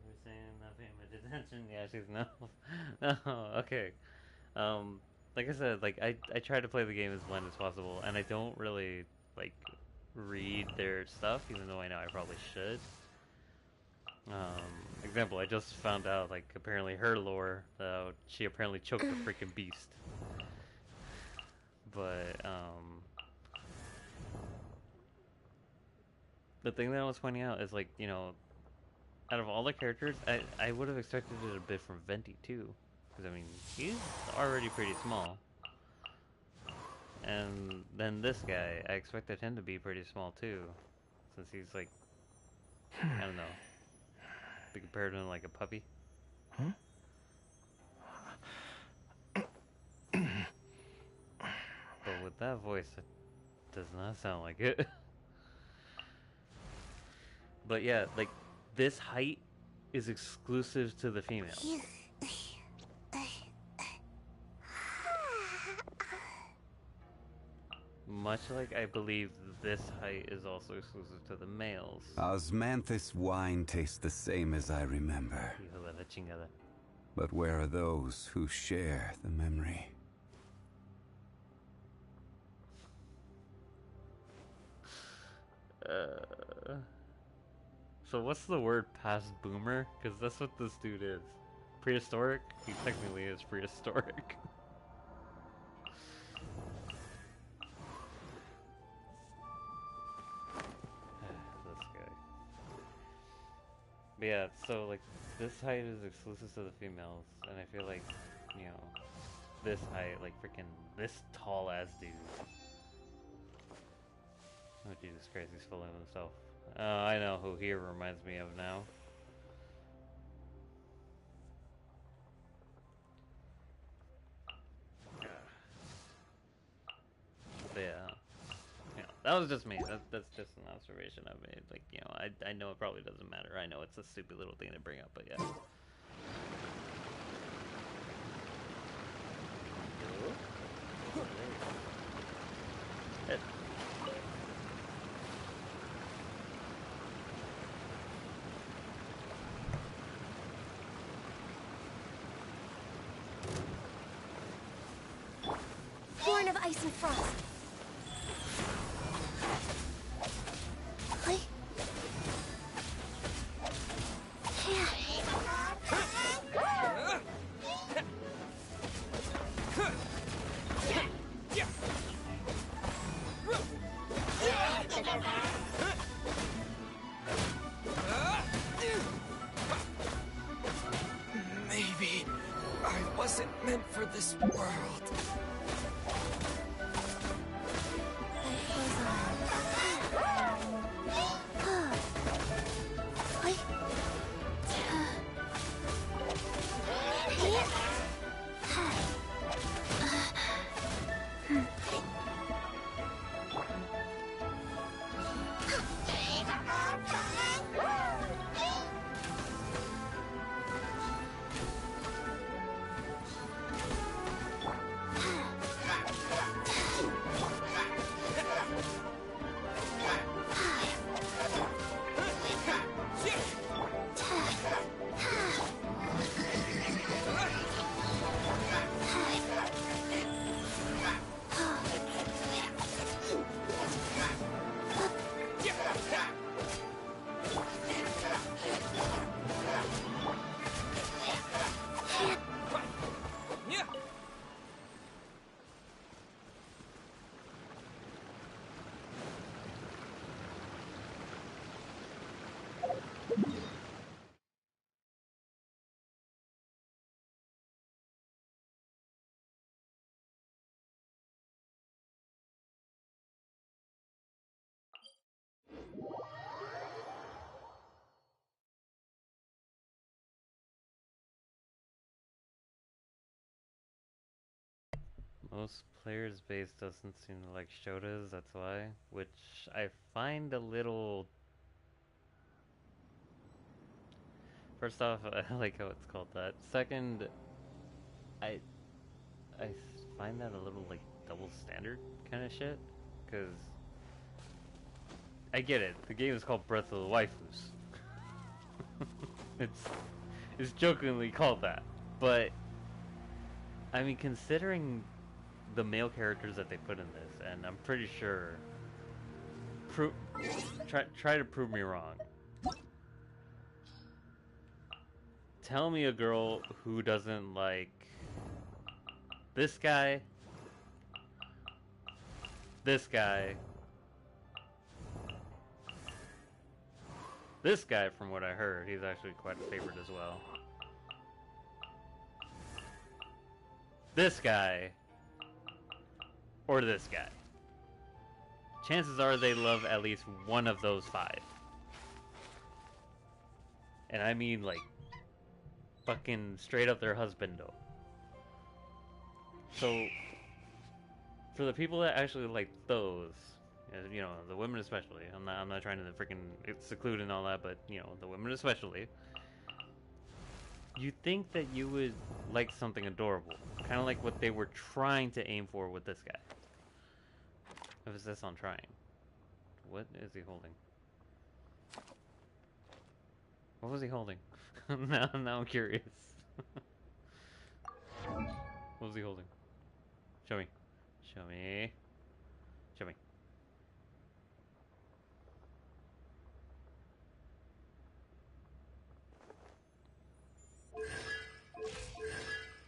M: We're saying not paying much attention. Yeah, she's no. No, okay. Like I said, like I try to play the game as blind as possible, and I don't really like read their stuff, even though I know I probably should. Example, I just found out, like, apparently her lore, she apparently choked a freaking beast. But, the thing that I was pointing out is, like, you know, out of all the characters, I would have expected it a bit from Venti, too. Because, I mean, he's already pretty small. And then this guy, I expected him to be pretty small, too. Since he's, like, I don't know. Be compared to him like a puppy.
C: Huh?
M: But with that voice, it does not sound like it. But yeah, like, this height is exclusive to the females. Much like I believe this height is also exclusive to the males.
Q: Osmanthus wine tastes the same as I remember.
M: Hijo de la chingada.
Q: But where are those who share the memory?
M: So what's the word past boomer? Because that's what this dude is. Prehistoric? He technically is prehistoric. But yeah, so like this height is exclusive to the females, and I feel like, you know, this height, like freaking this tall ass dude. Oh Jesus Christ, he's full of himself. I know who he reminds me of now. But yeah. That was just me. That's just an observation I made. Like, you know, I know it probably doesn't matter. I know it's a stupid little thing to bring up, but yeah.
A: Born of ice and frost.
N: Maybe I wasn't meant for this world.
M: Most players' base doesn't seem to like Shotas, that's why. Which I find a little... First off, I like how it's called that. Second, I find that a little like double standard kind of shit. Because I get it. The game is called Breath of the Waifus. It's jokingly called that. But I mean, considering the male characters that they put in this, and I'm pretty sure try to prove me wrong. Tell me a girl who doesn't like this guy, this guy, this guy, from what I heard, he's actually quite a favorite as well. This guy, or this guy. Chances are they love at least one of those 5. And I mean like fucking straight up their husbando. So for the people that actually like those, you know, the women especially, I'm not trying to freaking seclude and all that, but you know, the women especially, you think that you would like something adorable, kind of like what they were trying to aim for with this guy. Emphasis on trying. What is he holding? What was he holding? now I'm curious. What was he holding? Show me. Show me. Show me.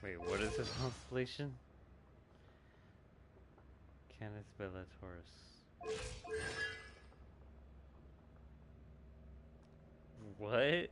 M: Wait, what is this constellation? Canis Bella Taurus. What?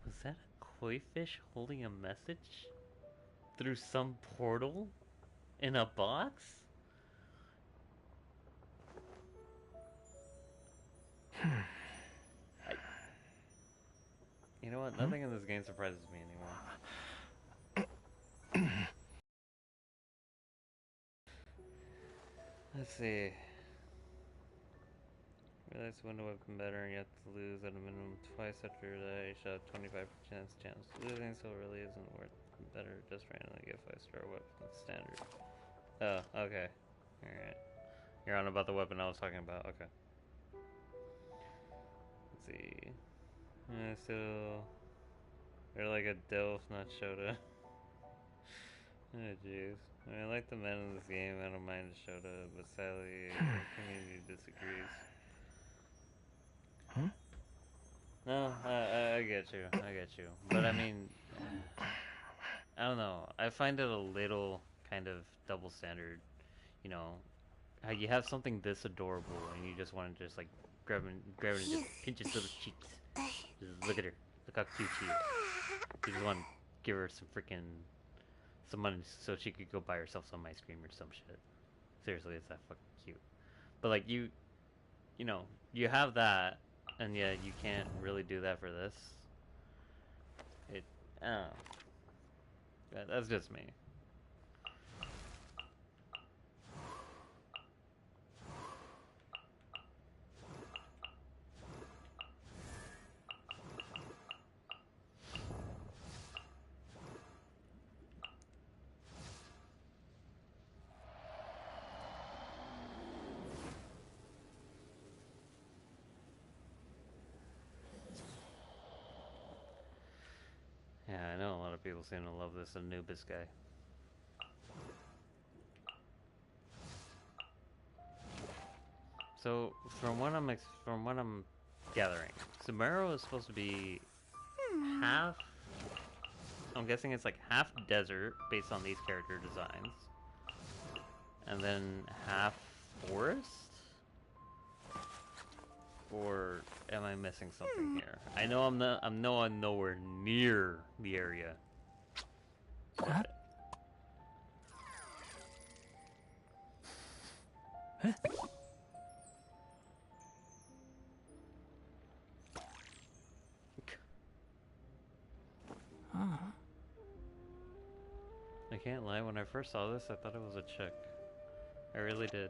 M: Was that a koi fish holding a message? Through some portal? In a box? You know what? Nothing in this game surprises me anymore. Let's see. Realize window weapon better and you have to lose at a minimum twice after that. You should have 25% chance. Losing so really isn't worth better. Just randomly get 5-star weapon standard. Oh, okay. Alright. You're on about the weapon I was talking about. Okay. Let's see. Still... They're like a Delph, not Shota. Oh jeez. I mean, I like the men in this game. I don't mind Shota, but sadly, the community disagrees.
C: Huh?
M: No, I get you. I get you. But I mean, I don't know. I find it a little kind of double standard. You know, how you have something this adorable and you just want to just like grab it and just pinch its little cheeks. Just look at her. Look how cute she is. You just want to give her some money so she could go buy herself some ice cream or some shit. Seriously, it's that fucking cute. But like you know, you have that, and yet you can't really do that for this. I don't know. That's just me. Yeah, I know a lot of people seem to love this Anubis guy. So, from what I'm gathering, Sumeru is supposed to be half I'm guessing it's like half desert based on these character designs, and then half forest. Or am I missing something here? I know I'm nowhere near the area. What?
C: Huh?
M: I can't lie, when I first saw this, I thought it was a chick. I really did.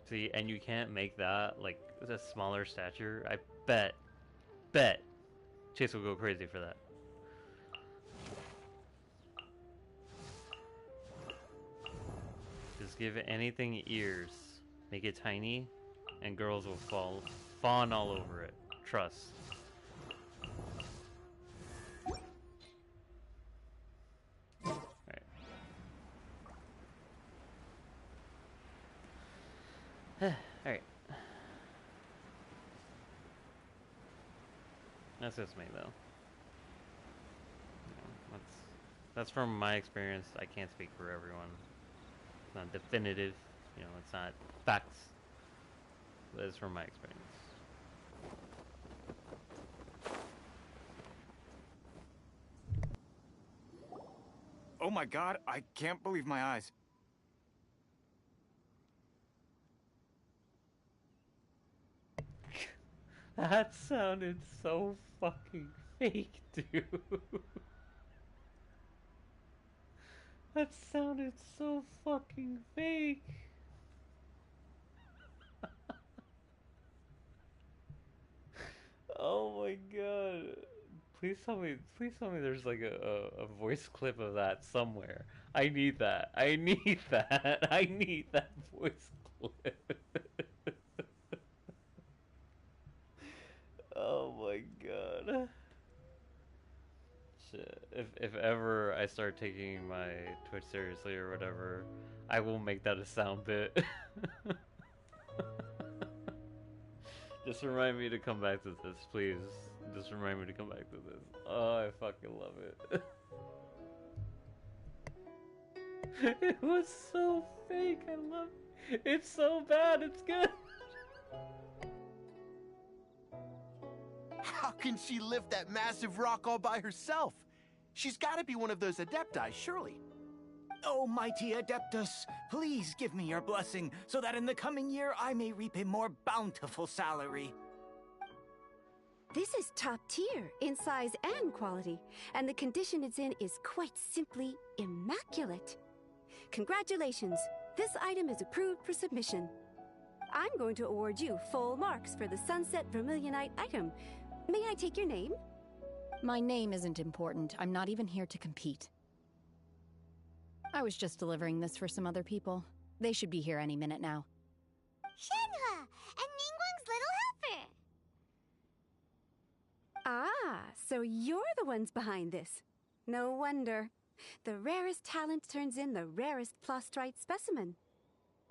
M: See, and you can't make that, like, a smaller stature. I bet Chase will go crazy for that. Just give it anything ears. Make it tiny, and girls will fawn all over it. Trust. Alright. That's just me, though. That's from my experience. I can't speak for everyone. It's not definitive. You know, it's not facts. But it's from my experience.
C: Oh my god, I can't believe my eyes.
M: That sounded so fucking fake, dude. That sounded so fucking fake. Oh my god. Please tell me there's like a voice clip of that somewhere. I need that. I need that. I need that voice clip. Oh my god. Shit. If ever I start taking my Twitch seriously or whatever, I will make that a sound bit. Just remind me to come back to this, please. Just remind me to come back to this. Oh, I fucking love it. It was so fake. I love it. It's so bad. It's good.
R: How can she lift that massive rock all by herself? She's got to be one of those Adepti, surely.
C: Oh, mighty Adeptus, please give me your blessing, so that in the coming year I may reap a more bountiful salary.
S: This is top tier in size and quality, and the condition it's in is quite simply immaculate. Congratulations, this item is approved for submission. I'm going to award you full marks for the Sunset Vermilionite item. May I take your name?
I: My name isn't important. I'm not even here to compete. I was just delivering this for some other people. They should be here any minute now.
A: Shenhe, and Ningguang's little helper.
S: Ah, so you're the ones behind this. No wonder. The rarest talent turns in the rarest Plostrite specimen.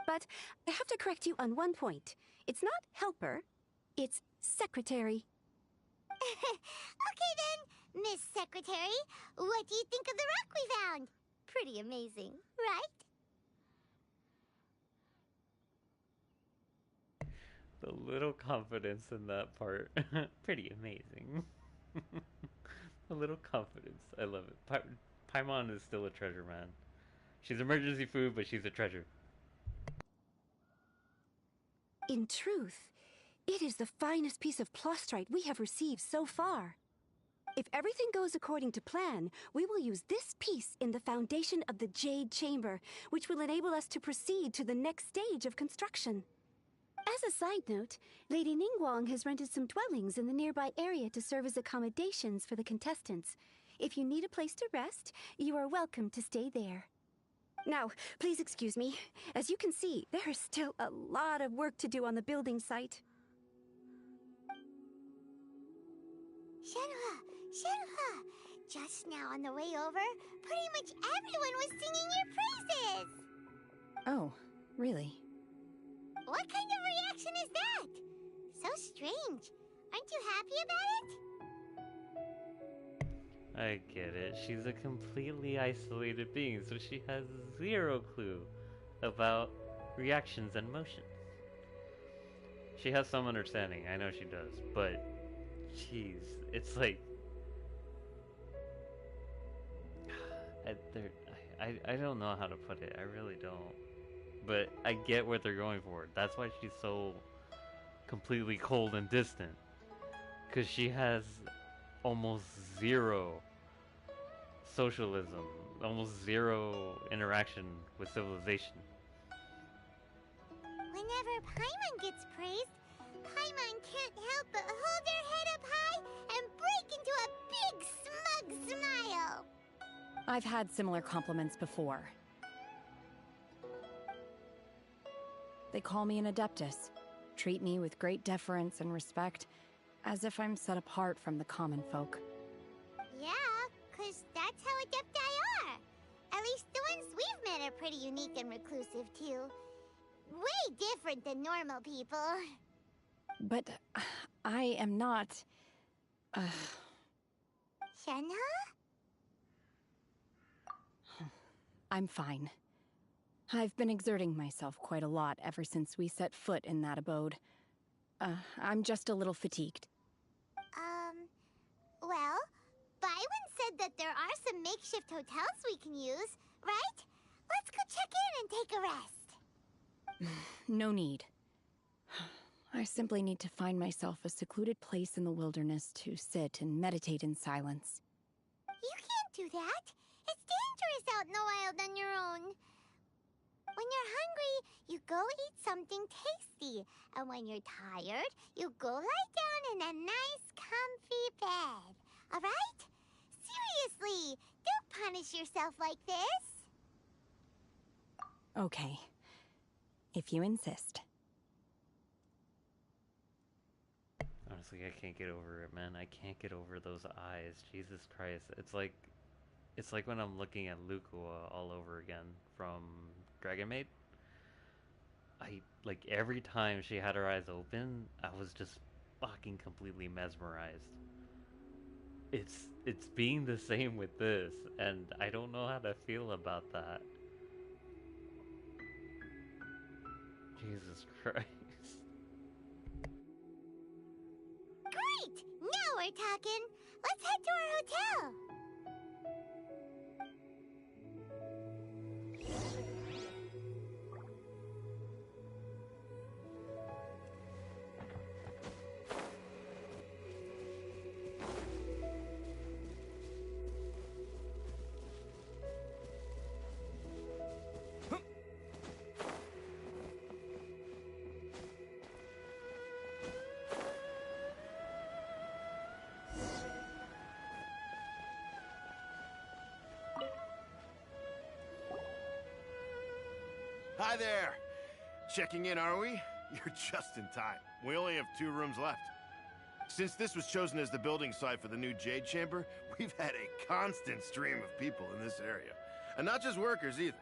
S: But I have to correct you on one point. It's not helper, it's secretary.
A: Okay then, Miss Secretary, what do you think of the rock we found? Pretty amazing, right?
M: The little confidence in that part. Pretty amazing. A little confidence. I love it. Paimon is still a treasure, man. She's emergency food, but she's a treasure.
S: In truth, it is the finest piece of Plostrite we have received so far. If everything goes according to plan, we will use this piece in the foundation of the Jade Chamber, which will enable us to proceed to the next stage of construction. As a side note, Lady Ningguang has rented some dwellings in the nearby area to serve as accommodations for the contestants. If you need a place to rest, you are welcome to stay there. Now, please excuse me. As you can see, there is still a lot of work to do on the building site.
A: Shenhe, just now on the way over, pretty much everyone was singing your praises.
I: Oh, really?
A: What kind of reaction is that? So strange. Aren't you happy about it?
M: I get it. She's a completely isolated being, so she has zero clue about reactions and motions. She has some understanding, I know she does, but jeez, it's like I don't know how to put it. I really don't. But I get what they're going for. That's why she's so completely cold and distant. Because she has almost zero socialism, almost zero interaction with civilization.
A: Whenever Paimon gets praised, Paimon can't help but hold her head up high and break into a big smug smile.
I: I've had similar compliments before. They call me an adeptus, treat me with great deference and respect, as if I'm set apart from the common folk.
A: Yeah, 'cause that's how adepti are. At least the ones we've met are pretty unique and reclusive, too. Way different than normal people.
I: But I am not...
A: Shenhe?
I: I'm fine. I've been exerting myself quite a lot ever since we set foot in that abode. I'm just a little fatigued.
A: Well, Byron said that there are some makeshift hotels we can use, right? Let's go check in and take a rest.
I: No need. I simply need to find myself a secluded place in the wilderness to sit and meditate in silence.
A: You can't do that. It's dangerous out in the wild on your own. When you're hungry, you go eat something tasty. And when you're tired, you go lie down in a nice, comfy bed. All right? Seriously, don't punish yourself like this.
I: Okay. If you insist.
M: Honestly, I can't get over it, man. I can't get over those eyes. Jesus Christ. It's like when I'm looking at Lukua all over again from Dragon Maid. Like every time she had her eyes open, I was just fucking completely mesmerized. It's being the same with this, and I don't know how to feel about that. Jesus Christ.
A: Great! Now we're talking. Let's head to our hotel.
J: Hi there! Checking in, are we? You're just in time. We only have 2 rooms left. Since this was chosen as the building site for the new Jade Chamber, we've had a constant stream of people in this area. And not just workers either.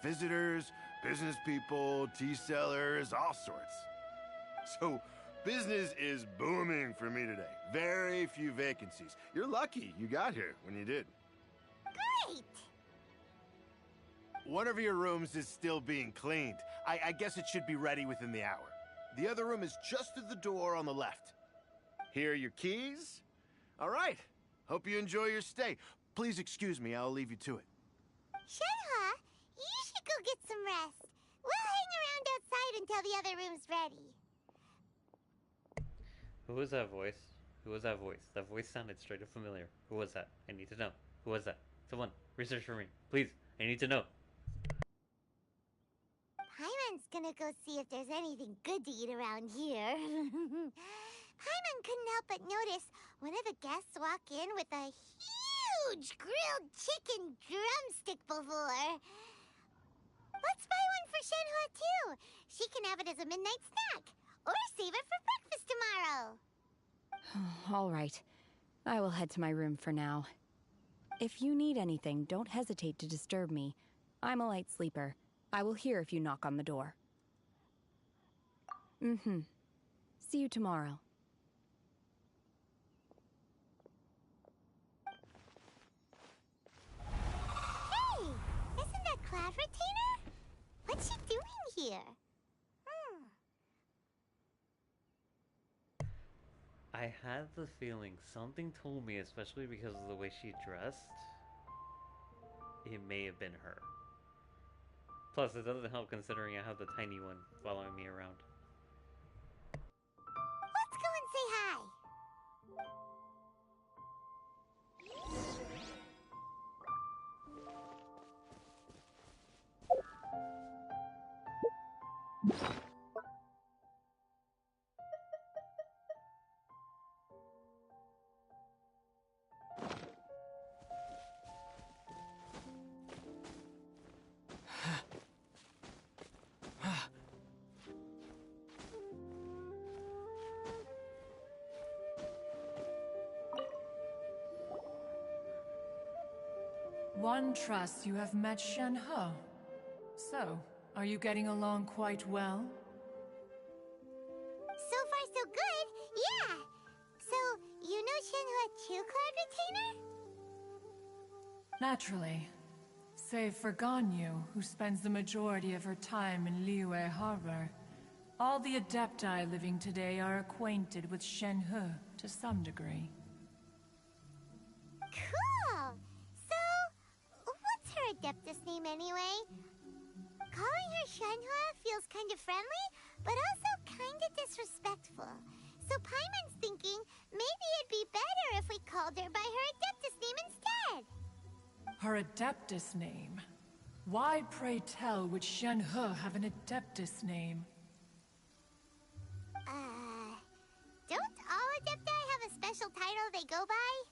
J: Visitors, business people, tea sellers, all sorts. So, business is booming for me today. Very few vacancies. You're lucky you got here when you did.
A: Great!
J: One of your rooms is still being cleaned. I guess it should be ready within the hour. The other room is just at the door on the left. Here are your keys. All right. Hope you enjoy your stay. Please excuse me, I'll leave you to it.
A: Shenhe, you should go get some rest. We'll hang around outside until the other room's ready.
M: Who was that voice? Who was that voice? That voice sounded straight up familiar. Who was that? I need to know. Who was that? Someone, research for me. Please, I need to know.
A: Paimon's gonna go see if there's anything good to eat around here. Paimon couldn't help but notice one of the guests walk in with a huge grilled chicken drumstick before. Let's buy one for Shenhe too. She can have it as a midnight snack. Or save it for breakfast tomorrow.
I: All right. I will head to my room for now. If you need anything, don't hesitate to disturb me. I'm a light sleeper. I will hear if you knock on the door. Mm-hmm. See you tomorrow.
A: Hey! Isn't that Cloud Retainer? What's she doing here?
M: I had the feeling something told me, especially because of the way she dressed, it may have been her. Plus, it doesn't help considering I have the tiny one following me around.
A: Let's go and say hi.
T: One trusts you have met Shen-He. So, are you getting along quite well?
A: So far, so good. Yeah. So, you know Shenhua too, Cloud Retainer?
T: Naturally. Save for Ganyu, who spends the majority of her time in Liyue Harbor. All the Adepti living today are acquainted with Shen-He to some degree.
A: Cool. So, what's her Adeptus name anyway? Calling her Shenhua feels kind of friendly, but also kind of disrespectful. So Paimon's thinking maybe it'd be better if we called her by her Adeptus name instead.
T: Her Adeptus name? Why, pray tell, would Shen-He have an Adeptus name?
A: Don't all Adepti have a special title they go by?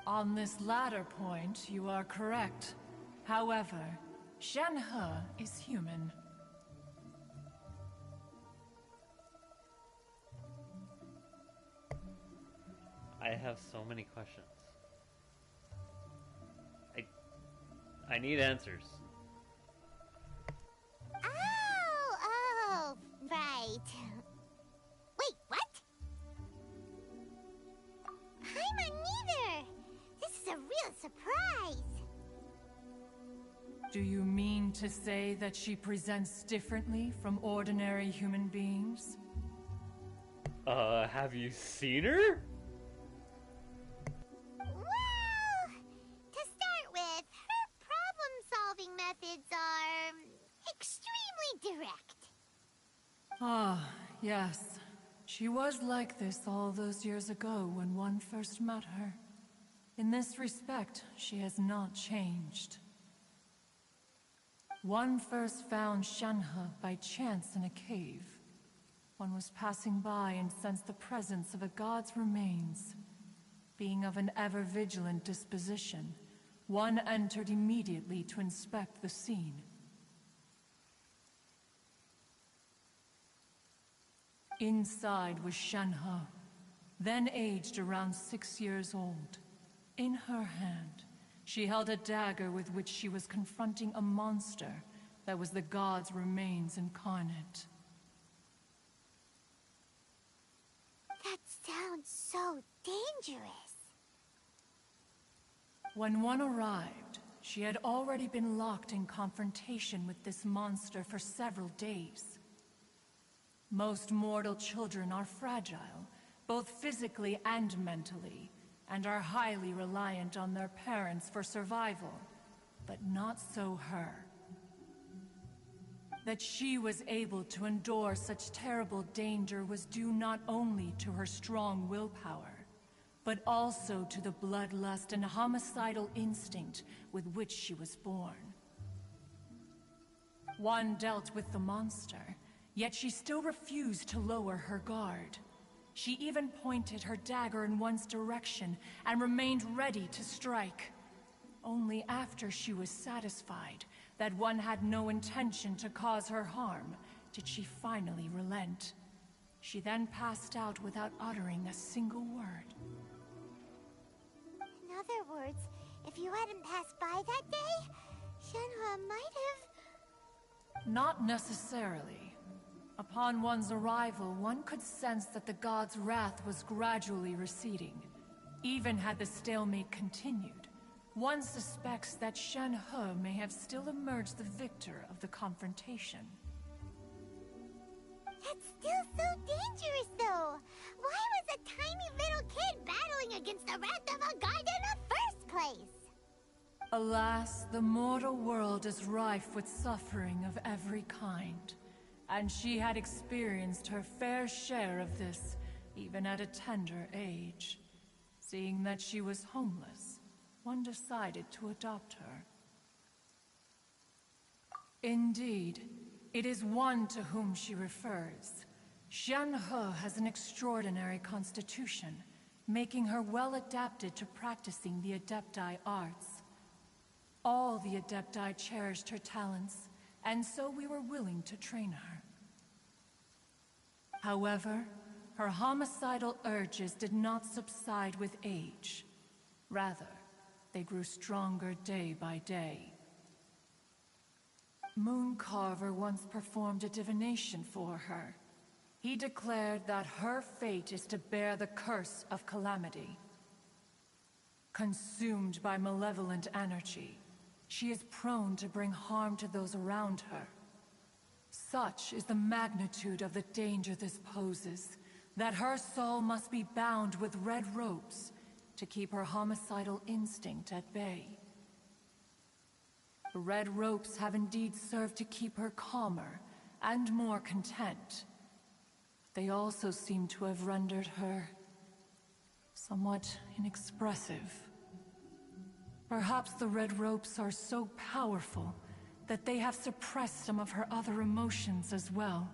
T: On this latter point, you are correct. However, Shen-He is human.
M: I have so many questions. I need answers.
A: Oh, right. Wait, what? Paimon neither! This is a real surprise!
T: Do you mean to say that she presents differently from ordinary human beings?
M: Have you seen her?
A: Well, to start with, her problem-solving methods are extremely direct.
T: Ah, yes. She was like this all those years ago when one first met her. In this respect, she has not changed. One first found Shen-He by chance in a cave. One was passing by and sensed the presence of a god's remains. Being of an ever-vigilant disposition, one entered immediately to inspect the scene. Inside was Shen-He, then aged around 6 years old. In her hand, she held a dagger with which she was confronting a monster that was the god's remains incarnate.
A: That sounds so dangerous.
T: When one arrived, she had already been locked in confrontation with this monster for several days. Most mortal children are fragile, both physically and mentally, and are highly reliant on their parents for survival, but not so her. That she was able to endure such terrible danger was due not only to her strong willpower, but also to the bloodlust and homicidal instinct with which she was born. One dealt with the monster, yet she still refused to lower her guard. She even pointed her dagger in one's direction and remained ready to strike. Only after she was satisfied that one had no intention to cause her harm did she finally relent. She then passed out without uttering a single word.
A: In other words, if you hadn't passed by that day, Shenhua might have...
T: Not necessarily. Upon one's arrival, one could sense that the god's wrath was gradually receding. Even had the stalemate continued, one suspects that Shen He may have still emerged the victor of the confrontation.
A: That's still so dangerous, though. Why was a tiny little kid battling against the wrath of a god in the first place?
T: Alas, the mortal world is rife with suffering of every kind, and she had experienced her fair share of this, even at a tender age. Seeing that she was homeless, one decided to adopt her. Indeed, it is one to whom she refers. Shen He has an extraordinary constitution, making her well adapted to practicing the Adepti arts. All the Adepti cherished her talents, and so we were willing to train her. However, her homicidal urges did not subside with age. Rather, they grew stronger day by day. Mooncarver once performed a divination for her. He declared that her fate is to bear the curse of calamity. Consumed by malevolent energy, she is prone to bring harm to those around her. Such is the magnitude of the danger this poses, that her soul must be bound with red ropes to keep her homicidal instinct at bay. The red ropes have indeed served to keep her calmer and more content. They also seem to have rendered her somewhat inexpressive. Perhaps the red ropes are so powerful that they have suppressed some of her other emotions as well.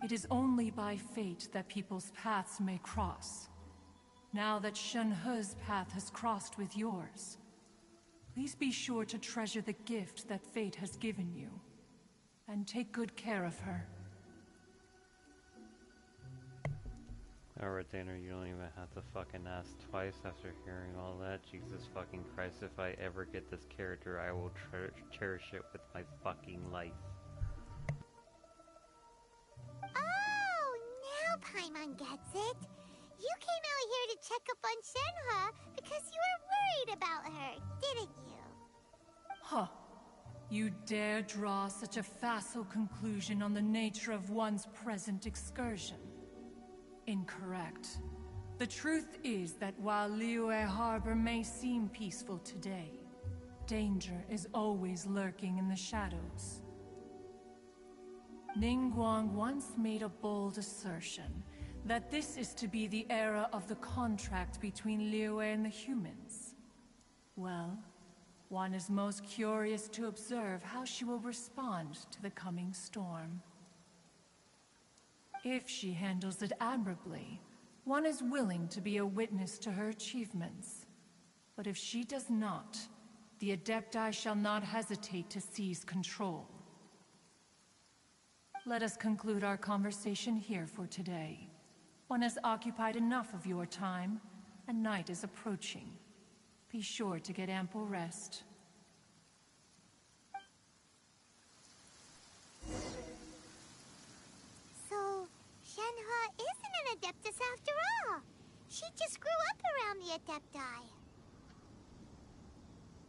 T: It is only by fate that people's paths may cross. Now that Shen He's path has crossed with yours, please be sure to treasure the gift that fate has given you, and take good care of her.
M: Alright, Tanner, you don't even have to fucking ask twice after hearing all that. Jesus fucking Christ, if I ever get this character, I will cherish it with my fucking life.
A: Oh, now Paimon gets it. You came out here to check up on Shenhe because you were worried about her, didn't you?
T: Huh. You dare draw such a facile conclusion on the nature of one's present excursion? Incorrect. The truth is that while Liyue Harbor may seem peaceful today, danger is always lurking in the shadows. Ningguang once made a bold assertion that this is to be the era of the contract between Liyue and the humans. Well, one is most curious to observe how she will respond to the coming storm. If she handles it admirably, one is willing to be a witness to her achievements. But if she does not, the Adepti shall not hesitate to seize control. Let us conclude our conversation here for today. One has occupied enough of your time, and night is approaching. Be sure to get ample rest.
A: So, Shenhe isn't an Adeptus after all. She just grew up around the Adepti.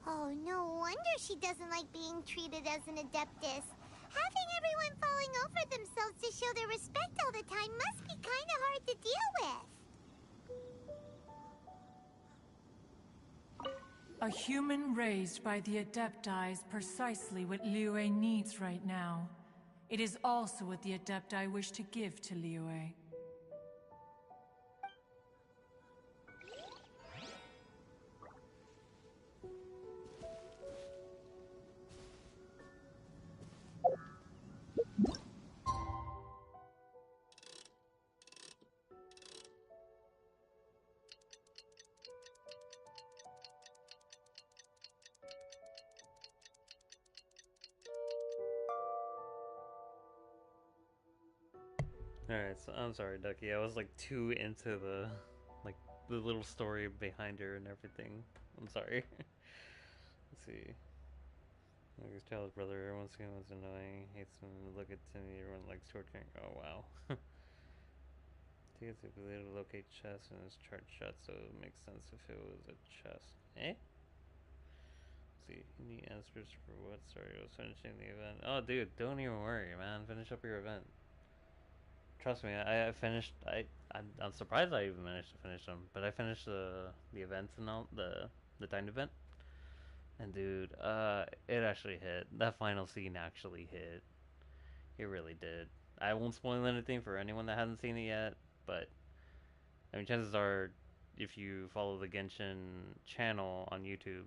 A: Oh, no wonder she doesn't like being treated as an Adeptus. Having everyone falling over themselves to show their respect all the time must be kind of hard to deal with.
T: A human raised by the Adepti is precisely what Liyue needs right now. It is also what the Adepti wish to give to Liyue.
M: Alright, so I'm sorry, Ducky. I was like too into the the little story behind her and everything. I'm sorry. Let's see. Like his child's brother, everyone's skin was annoying. Hates him. Look at Timmy. Everyone likes torturing. Oh wow. Takes a ability to locate chest and his chart shut, so it makes sense if it was a chest. Eh? Let's see. Any answers for what? Sorry, I was finishing the event. Oh, dude, don't even worry, man. Finish up your event. Trust me, I finished. I'm surprised I even managed to finish them, but I finished the events and all the timed event. And dude, it actually hit. That final scene actually hit. It really did. I won't spoil anything for anyone that hasn't seen it yet, but I mean, chances are, if you follow the Genshin channel on YouTube,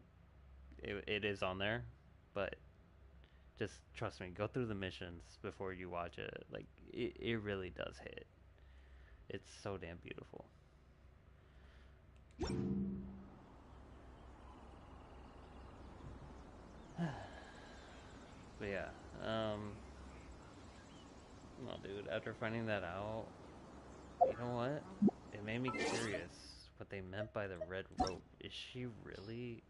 M: it is on there. But just trust me, go through the missions before you watch it. Like, it really does hit. It's so damn beautiful. But yeah, well, dude, after finding that out, you know what? It made me curious what they meant by the red rope. Is she really?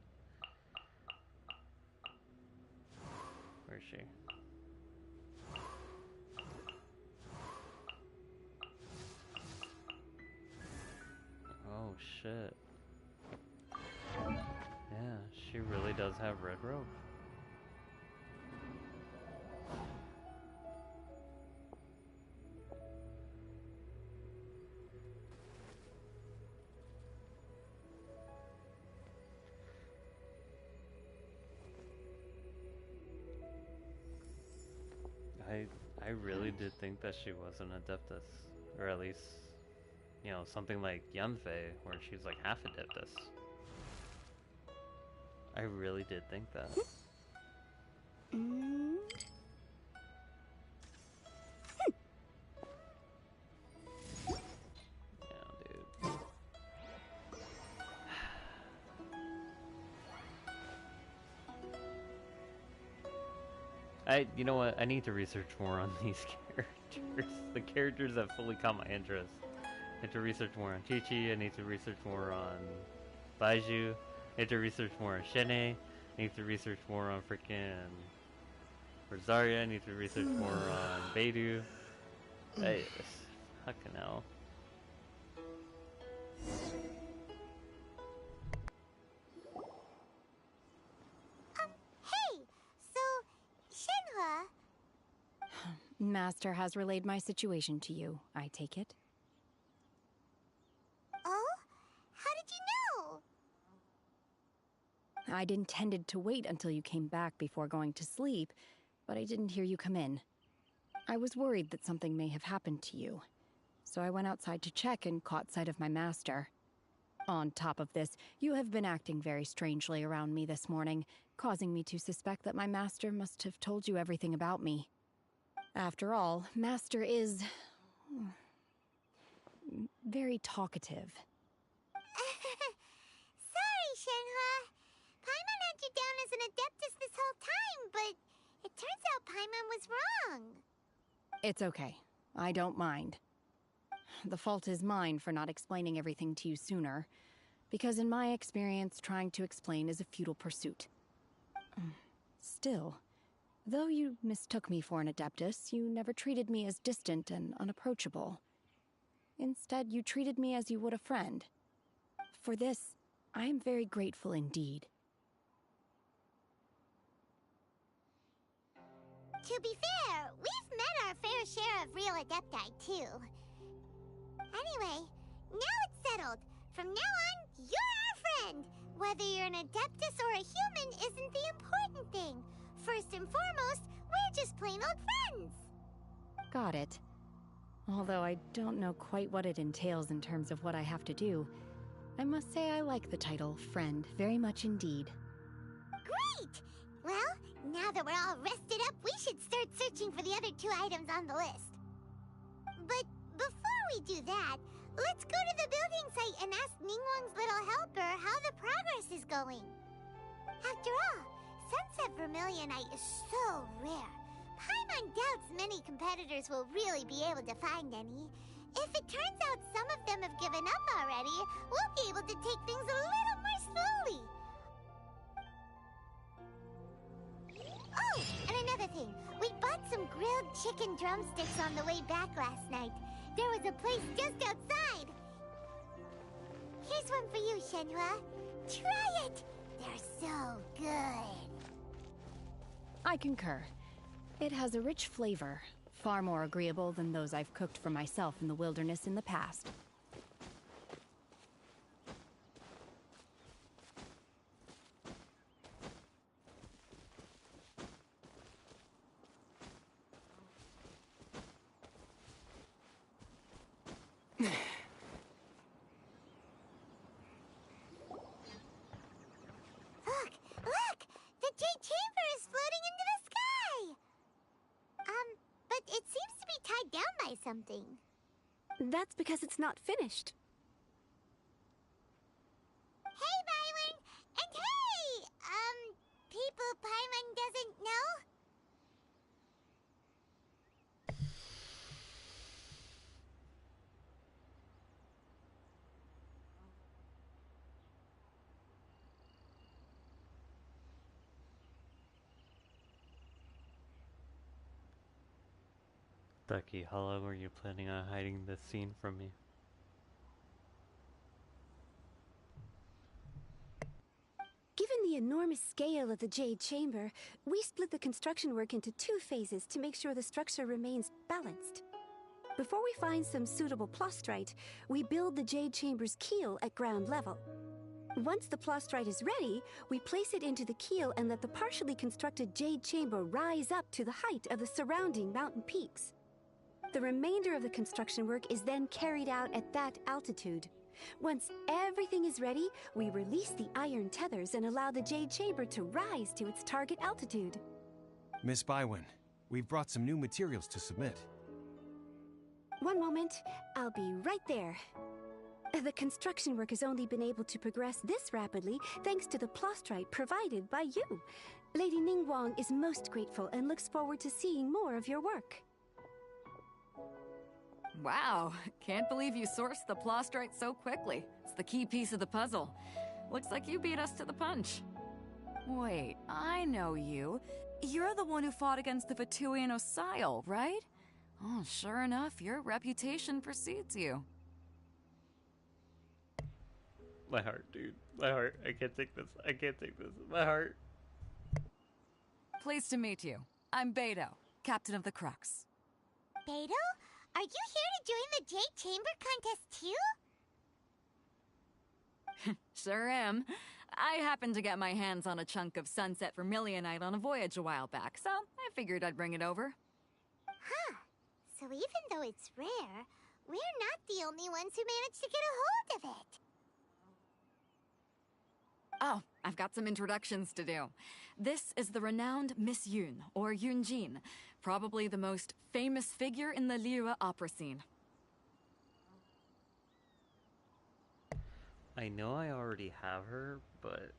M: Where is she? Oh shit. Yeah, she really does have red rope. I really did think that she was an Adeptus, or at least, you know, something like Yanfei, where she's like half Adeptus. I really did think that. Yeah, dude. You know what? I need to research more on these characters. The characters that fully caught my interest. I need to research more on Chi-Chi. I need to research more on Baiju. I need to research more on Shene. I need to research more on freaking Rosaria. I need to research more on Beidou. Fucking hell.
A: Hey! So, Shenhua...
I: Master has relayed my situation to you, I take it?
A: Oh? How did you know?
I: I'd intended to wait until you came back before going to sleep, but I didn't hear you come in. I was worried that something may have happened to you, so I went outside to check and caught sight of my master. On top of this, you have been acting very strangely around me this morning, causing me to suspect that my master must have told you everything about me. After all, Master is... very talkative.
A: Sorry, Shenhua. Paimon had you down as an Adeptus this whole time, but it turns out Paimon was wrong.
I: It's okay. I don't mind. The fault is mine for not explaining everything to you sooner, because in my experience, trying to explain is a futile pursuit. Still, though you mistook me for an Adeptus, you never treated me as distant and unapproachable. Instead, you treated me as you would a friend. For this, I am very grateful indeed.
A: To be fair, we've met our fair share of real Adepti, too. Anyway, now it's settled. From now on, you're our friend. Whether you're an Adeptus or a human isn't the important thing. First and foremost, we're just plain old friends.
I: Got it. Although I don't know quite what it entails in terms of what I have to do, I must say I like the title, Friend, very much indeed.
A: Great! Well, now that we're all rested up, we should start searching for the other 2 items on the list. But before we do that, let's go to the building site and ask Ningguang's little helper how the progress is going. After all, Sunset Vermilionite is so rare. Paimon doubts many competitors will really be able to find any. If it turns out some of them have given up already, we'll be able to take things a little more slowly. Oh, and another thing. We bought some grilled chicken drumsticks on the way back last night. There was a place just outside. Here's one for you, Shenhua. Try it! They're so good.
I: I concur. It has a rich flavor, far more agreeable than those I've cooked for myself in the wilderness in the past.
A: Look! The Jade Chamber is floating into the sky! But it seems to be tied down by something.
S: That's because it's not finished.
A: Hey, Byron! And hey! People Paimon doesn't know?
M: Ducky, how long were you planning on hiding this scene from me?
S: Given the enormous scale of the Jade Chamber, we split the construction work into 2 phases to make sure the structure remains balanced. Before we find some suitable plastrite, we build the Jade Chamber's keel at ground level. Once the plastrite is ready, we place it into the keel and let the partially constructed Jade Chamber rise up to the height of the surrounding mountain peaks. The remainder of the construction work is then carried out at that altitude. Once everything is ready, we release the iron tethers and allow the Jade Chamber to rise to its target altitude.
F: Miss Bywin, we've brought some new materials to submit.
S: One moment, I'll be right there. The construction work has only been able to progress this rapidly thanks to the plastrite provided by you. Lady Ningguang is most grateful and looks forward to seeing more of your work.
B: Wow, can't believe you sourced the plastrite so quickly. It's the key piece of the puzzle. Looks like you beat us to the punch. Wait, I know you. You're the one who fought against the Vatuian Osile, right? Oh, sure enough, your reputation precedes you.
M: My heart, dude. My heart. I can't take this. I can't take this. My heart.
B: Pleased to meet you. I'm Beidou, captain of the Crux.
A: Beidou? Are you here to join the Jade Chamber contest too?
B: Sure am. I happened to get my hands on a chunk of sunset vermilionite on a voyage a while back, so I figured I'd bring it over.
A: Huh. So even though it's rare, we're not the only ones who managed to get a hold of it.
B: Oh, I've got some introductions to do. This is the renowned Miss Yun, or Yunjin, probably the most famous figure in the Liyue opera scene.
M: I know I already have her, but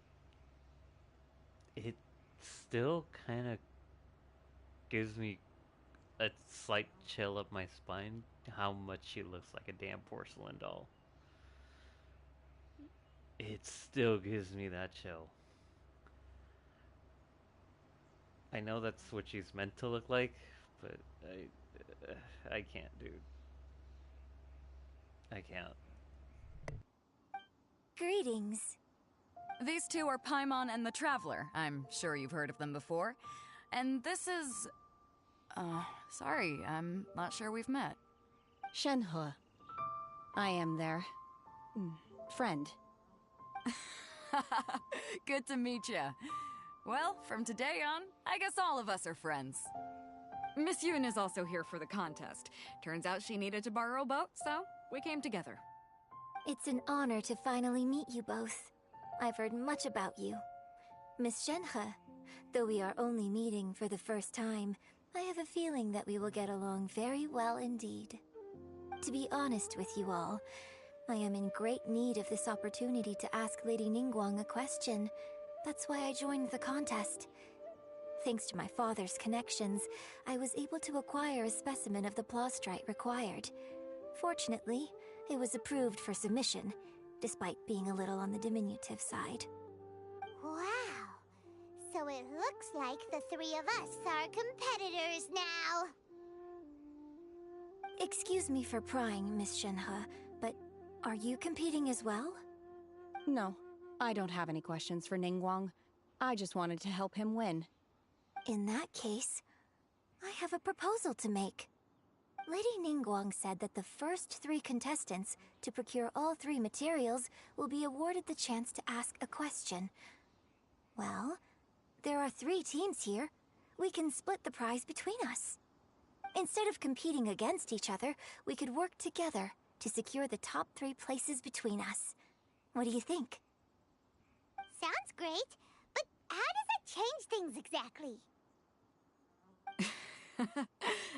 M: it still kind of gives me a slight chill up my spine how much she looks like a damn porcelain doll. It still gives me that chill. I know that's what she's meant to look like, but I can't, dude. I can't.
P: Greetings.
B: These two are Paimon and the Traveler. I'm sure you've heard of them before. And this is... sorry, I'm not sure we've met.
I: Shenhua. I am their... friend.
B: Good to meet ya. Well, from today on, I guess all of us are friends. Miss Yun is also here for the contest. Turns out she needed to borrow a boat, so we came together.
P: It's an honor to finally meet you both. I've heard much about you. Miss Shenhe, though we are only meeting for the first time, I have a feeling that we will get along very well indeed. To be honest with you all, I am in great need of this opportunity to ask Lady Ningguang a question. That's why I joined the contest. Thanks to my father's connections, I was able to acquire a specimen of the plastrite required. Fortunately, it was approved for submission, despite being a little on the diminutive side.
A: Wow. So it looks like the three of us are competitors now.
P: Excuse me for prying, Miss Shenhe, but are you competing as well?
I: No, I don't have any questions for Ningguang. I just wanted to help him win.
P: In that case, I have a proposal to make. Lady Ningguang said that the first 3 contestants to procure all 3 materials will be awarded the chance to ask a question. Well, there are 3 teams here. We can split the prize between us. Instead of competing against each other, we could work together to secure the top 3 places between us. What do you think?
A: Sounds great, but how does that change things exactly?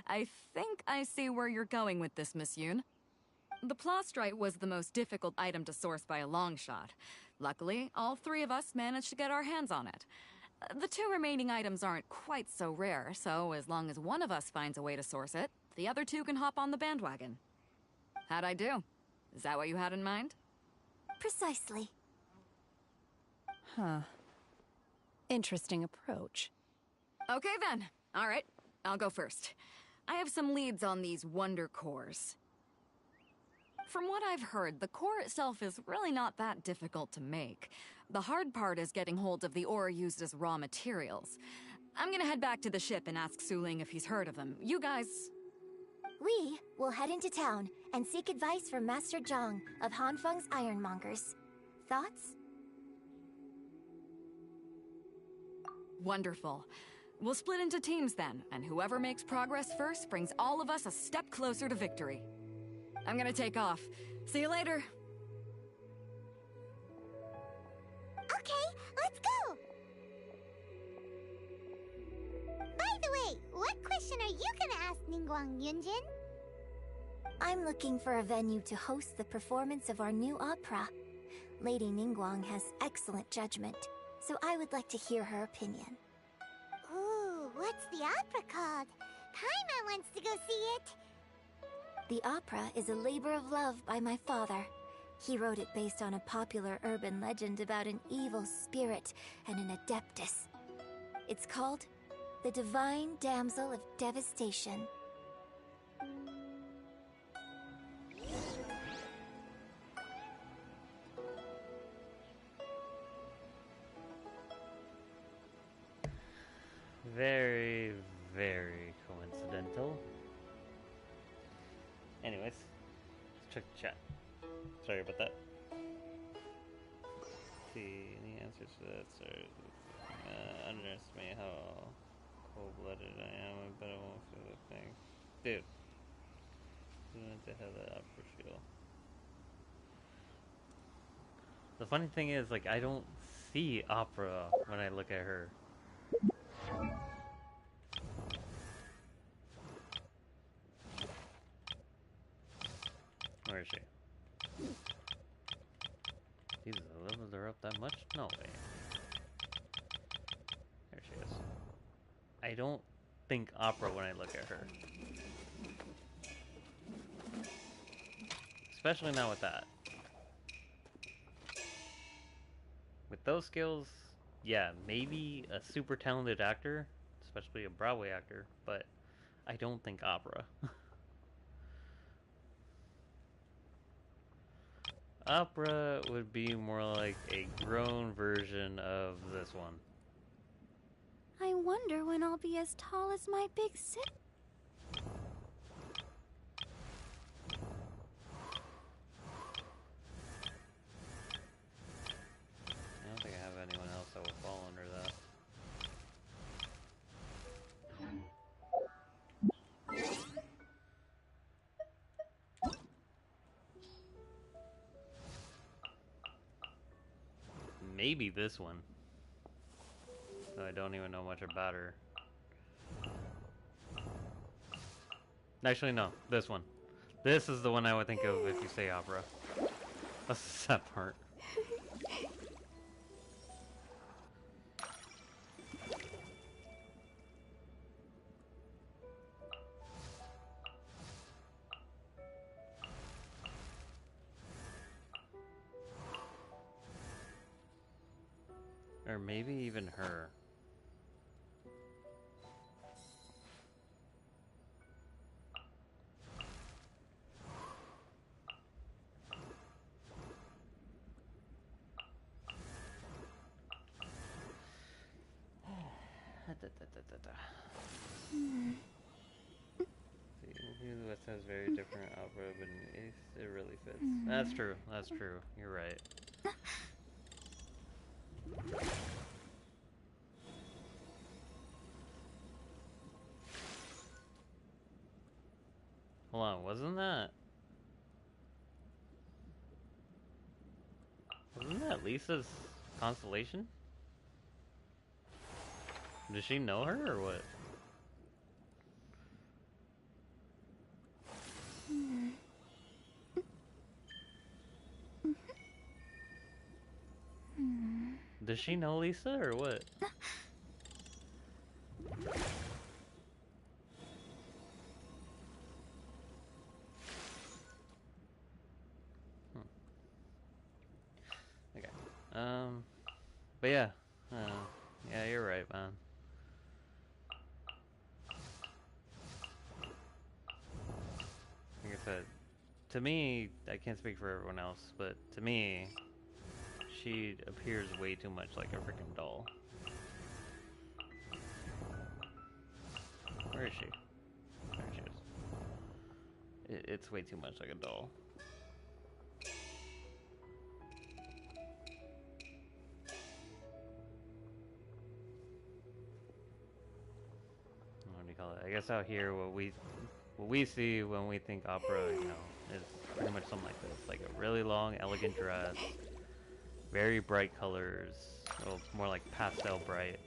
B: I think I see where you're going with this, Miss Yoon. The plastrite was the most difficult item to source by a long shot. Luckily, all 3 of us managed to get our hands on it. The 2 remaining items aren't quite so rare, so as long as one of us finds a way to source it, the other 2 can hop on the bandwagon. How'd I do? Is that what you had in mind?
P: Precisely.
I: Huh. Interesting approach.
B: Okay then. All right, I'll go first. I have some leads on these wonder cores. From what I've heard, the core itself is really not that difficult to make. The hard part is getting hold of the ore used as raw materials. I'm gonna head back to the ship and ask Su Ling if he's heard of them. You guys...
P: We will head into town and seek advice from Master Zhang of Hanfeng's Ironmongers. Thoughts?
B: Wonderful. We'll split into teams then, and whoever makes progress first brings all of us a step closer to victory. I'm gonna take off. See you later.
A: Okay, let's go! By the way, what question are you gonna ask Ningguang, Yunjin?
P: I'm looking for a venue to host the performance of our new opera. Lady Ningguang has excellent judgment, so I would like to hear her opinion.
A: Ooh, what's the opera called? Paimon wants to go see it.
P: The opera is a labor of love by my father. He wrote it based on a popular urban legend about an evil spirit and an adeptus. It's called The Divine Damsel of Devastation.
M: Very, very coincidental. Anyways, let's check the chat. Sorry about that. See, any answers to that? Sorry. Underestimate how cold-blooded I am. I bet I won't feel the thing. Dude. We went to have that opera feel. The funny thing is, like, I don't see opera when I look at her. Where is she? Jesus, I leveled her up that much? No way. There she is. I don't think opera when I look at her. Especially not with that. With those skills, yeah, maybe a super talented actor, especially a Broadway actor, but I don't think opera. Opera would be more like a grown version of this one.
O: I wonder when I'll be as tall as my big sister.
M: I don't think I have anyone else that would fall under that. Maybe this one. Though I don't even know much about her. Actually, no. This one. This is the one I would think of if you say opera. That's the sad part. Or maybe even her. The West has very different opera, but it really fits. That's true. That's true. You're right. Hold on, wasn't that Lisa's constellation? Does she know her or what? Does she know Lisa or what? Okay. But yeah. Yeah, you're right, man. Like I said, to me, I can't speak for everyone else, but to me, she appears way too much like a freaking doll. Where is she? There she is. It's way too much like a doll. What do you call it? I guess out here, what we see when we think opera, you know, is pretty much something like this, like a really long, elegant dress, very bright colors, well, more like pastel bright.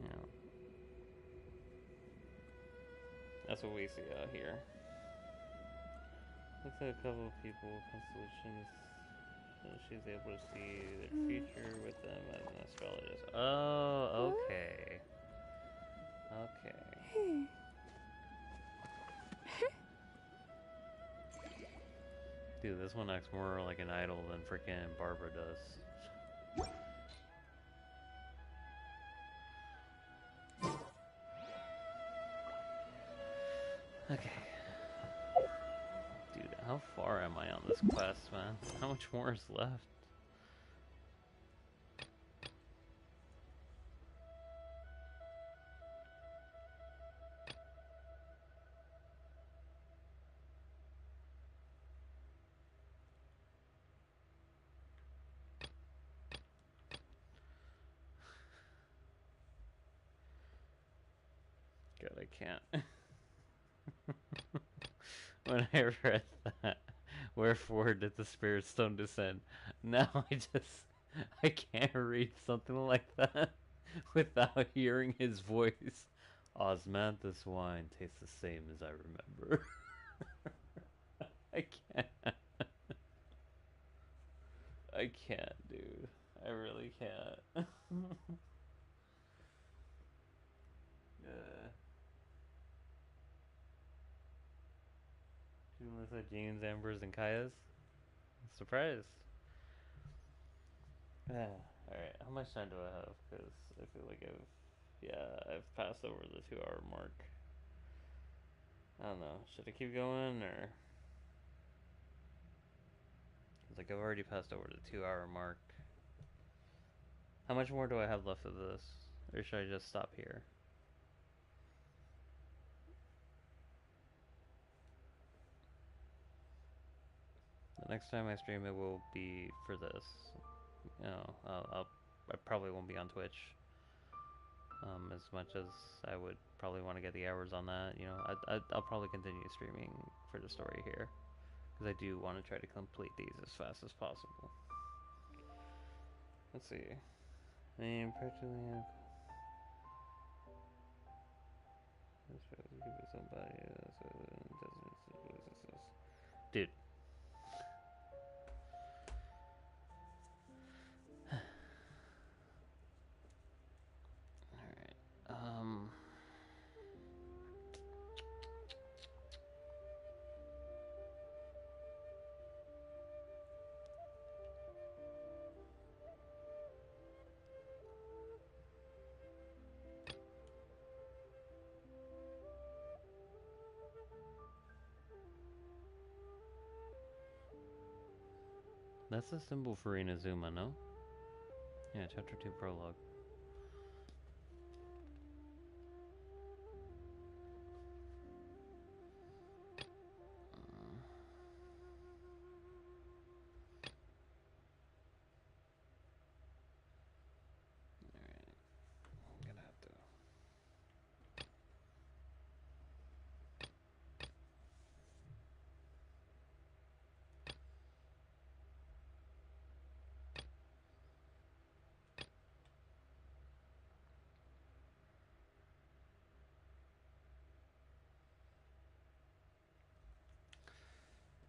M: You know, that's what we see out here. Looks like a couple of people, constellations. She's able to see their future with them as an astrologist. Oh, okay. Okay. Dude, this one acts more like an idol than freaking Barbara does. Okay. Dude, how far am I on this quest, man? How much more is left? God, I can't. When I read that, wherefore did the Spirit Stone descend? Now I can't read something like that without hearing his voice. Osmanthus wine tastes the same as I remember. I can't. I can't, dude. I really can't. Melissa, James, Ambers, and Kaya's. Surprised. Alright, how much time do I have? Because I feel like I've passed over the 2-hour mark. I don't know. Should I keep going or? It's like I've already passed over the 2-hour mark. How much more do I have left of this? Or should I just stop here? The next time I stream it will be for this. You know, I probably won't be on Twitch. As much as I would probably want to get the hours on that, you know, I'll probably continue streaming for the story here. Because I do want to try to complete these as fast as possible. Let's see. I mean, practically... Dude. Alright. That's the symbol for Inazuma, no? Yeah, chapter 2 prologue.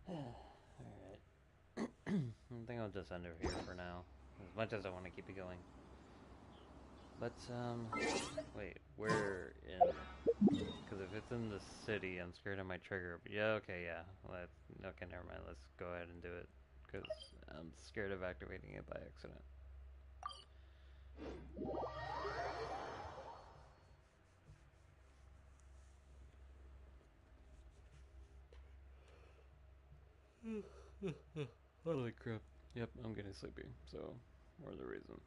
M: Alright. I think I'll just end it here for now. As much as I want to keep it going. But, wait, where in? Because if it's in the city, I'm scared I might trigger. But yeah, okay, yeah. Okay, never mind. Let's go ahead and do it. Because I'm scared of activating it by accident. Holy crap. Yep, I'm getting sleepy, so more the reason.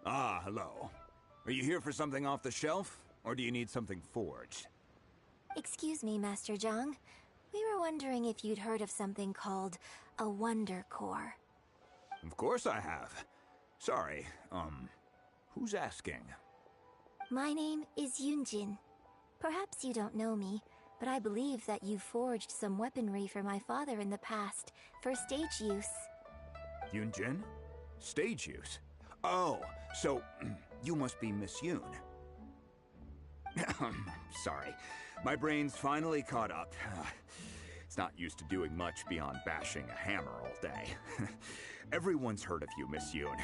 U: Ah, hello. Are you here for something off the shelf, or do you need something forged?
P: Excuse me, Master Zhang. We were wondering if you'd heard of something called a Wonder Core.
U: Of course I have. Sorry, who's asking?
P: My name is Yunjin. Perhaps you don't know me, but I believe that you forged some weaponry for my father in the past, for stage use.
U: Yunjin? Stage use? Oh, so you must be Miss Yoon. Sorry, my brain's finally caught up. It's not used to doing much beyond bashing a hammer all day. Everyone's heard of you, Miss Yoon.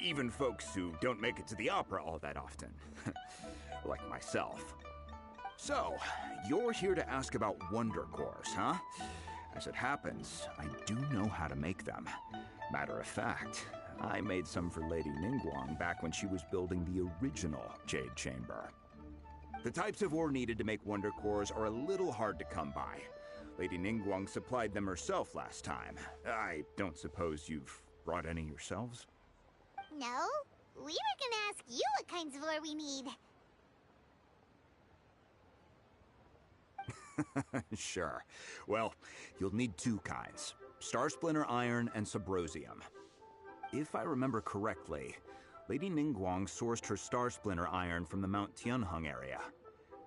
U: Even folks who don't make it to the opera all that often. Like myself. So, you're here to ask about Wonder Cores, huh? As it happens, I do know how to make them. Matter of fact, I made some for Lady Ningguang back when she was building the original Jade Chamber. The types of ore needed to make Wonder Cores are a little hard to come by. Lady Ningguang supplied them herself last time. I don't suppose you've brought any yourselves?
A: No, we were gonna ask you what kinds of ore we need.
U: Sure. Well, you'll need two kinds. Star Splinter Iron and Subrosium. If I remember correctly, Lady Ningguang sourced her Star Splinter Iron from the Mount Tianheng area.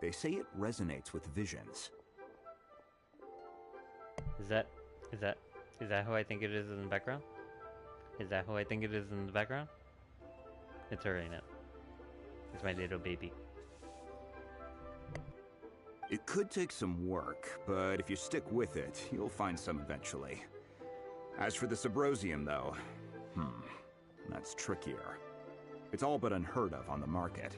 U: They say it resonates with visions.
M: Is that who I think it is in the background? Is that who I think it is in the background? It's her, ain't it? It's my little baby.
U: It could take some work, but if you stick with it, you'll find some eventually. As for the Subrosium, though, that's trickier. It's all but unheard of on the market.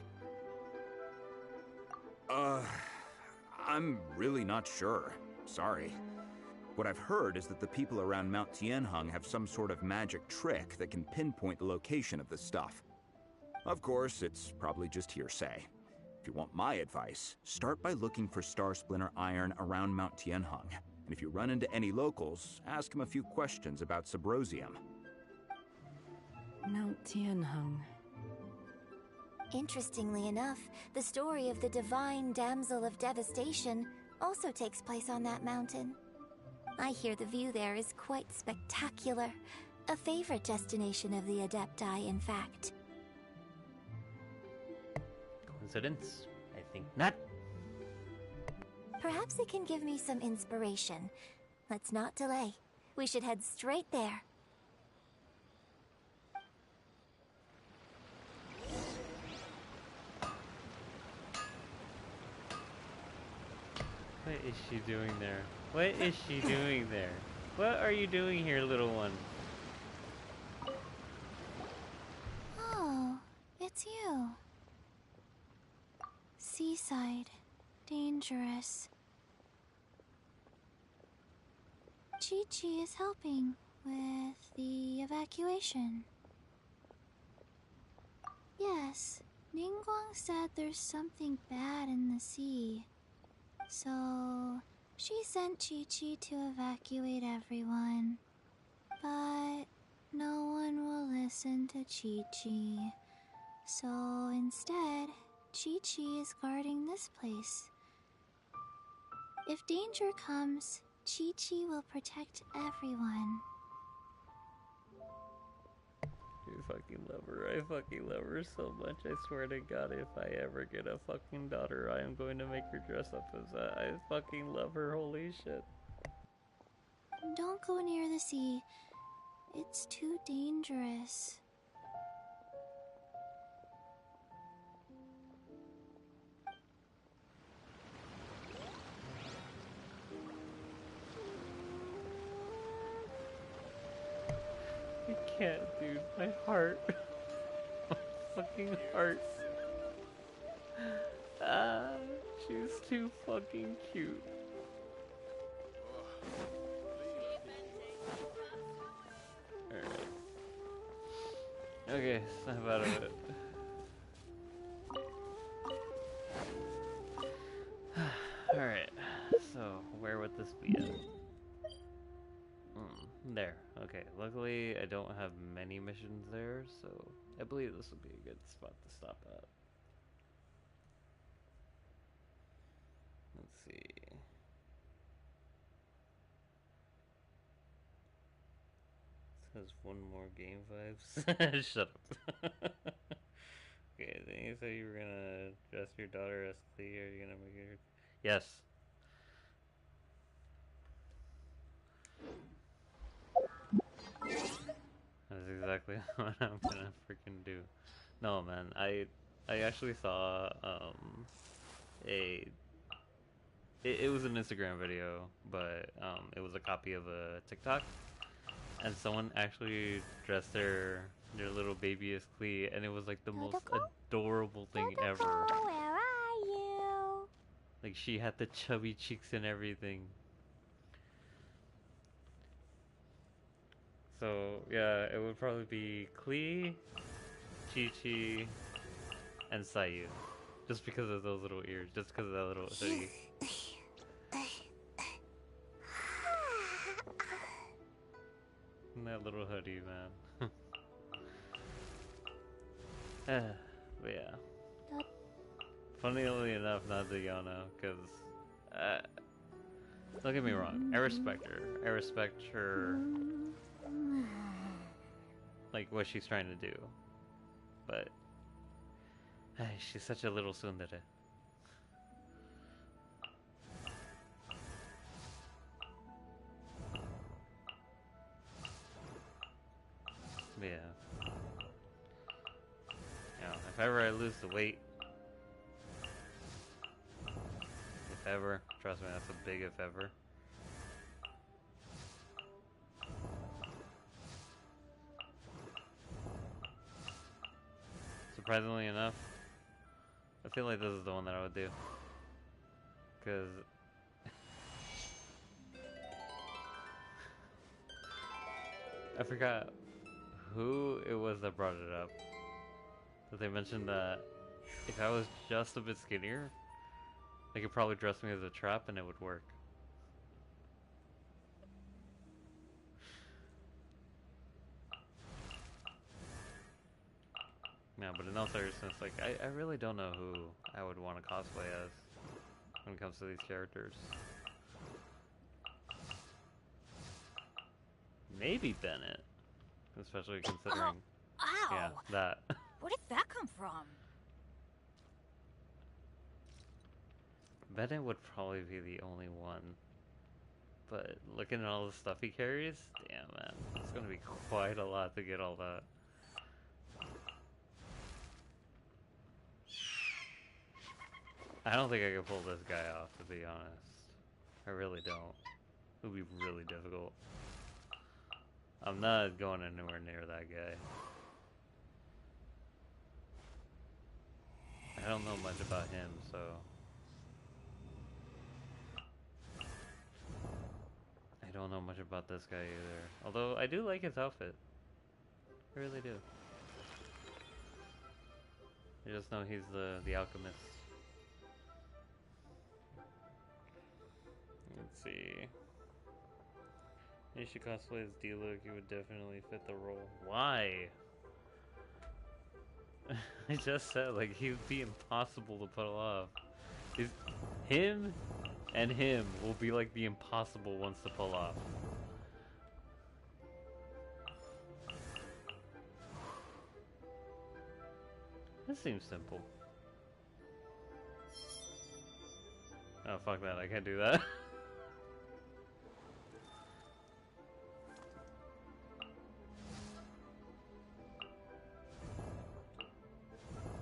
U: I'm really not sure. Sorry. What I've heard is that the people around Mount Tianheng have some sort of magic trick that can pinpoint the location of the stuff. Of course, it's probably just hearsay. If you want my advice, start by looking for Star Splinter Iron around Mount Tianheng. And if you run into any locals, ask them a few questions about Subrosium.
I: Mount Tianheng.
P: Interestingly enough, the story of the divine damsel of devastation also takes place on that mountain. I hear the view there is quite spectacular. A favorite destination of the Adepti, in fact.
M: Coincidence? I think not.
P: Perhaps it can give me some inspiration. Let's not delay. We should head straight there.
M: What is she doing there? What is she doing there? What are you doing here, little one?
A: Oh, it's you. Seaside.
P: dangerous. Chi-Chi is helping with the evacuation. Yes, Ningguang said there's something bad in the sea. So, she sent Chi-Chi to evacuate everyone. But no one will listen to Chi-Chi. So instead, Chi-Chi is guarding this place. If danger comes, Chi-Chi will protect everyone.
M: I fucking love her. I fucking love her so much. I swear to God, if I ever get a fucking daughter, I am going to make her dress up as that. I fucking love her. Holy shit.
P: Don't go near the sea. It's too dangerous.
M: I can't, dude. My heart. My fucking heart. Ah, she's too fucking cute. Alright. Okay, snap out of it. Alright, so where would this be at? There. Okay, luckily I don't have many missions there, so I believe this would be a good spot to stop at. Let's see. It says one more game vibes. Shut up. Okay, then you said you were gonna dress your daughter as Clee, or are you gonna make her... Yes. That's exactly what I'm gonna freaking do. No, man, I actually saw it was an Instagram video, but it was a copy of a TikTok, and someone actually dressed their little baby as Clee, and it was like the most adorable thing ever.
A: Where are you?
M: Like, she had the chubby cheeks and everything. So yeah, it would probably be Klee, Chi-Chi, and Sayu. Just because of those little ears, just because of that little hoodie. And that little hoodie, man. But yeah. Funnily enough, not Diana, because don't get me wrong, I respect her. I respect her, like, what she's trying to do. But she's such a little tsundere. Yeah. Now, if ever I lose the weight, if ever, trust me, that's a big if ever. Surprisingly enough, I feel like this is the one that I would do. Because I forgot who it was that brought it up. But they mentioned that if I was just a bit skinnier, they could probably dress me as a trap and it would work. Yeah, but in all seriousness, like, I really don't know who I would want to cosplay as when it comes to these characters. Maybe Bennett, especially considering,
O: Ow!
M: yeah, that.
O: Where did that come from?
M: Bennett would probably be the only one, but looking at all the stuff he carries, damn man, it's gonna be quite a lot to get all that. I don't think I could pull this guy off, to be honest. I really don't. It would be really difficult. I'm not going anywhere near that guy. I don't know much about him, so don't know much about this guy either. Although I do like his outfit. I really do. I just know he's the alchemist. Let's see. You should cosplay as D-Look, you would definitely fit the role. Why? I just said, like, he would be impossible to pull off. Him and him will be like the impossible ones to pull off. This seems simple. Oh, fuck that, I can't do that.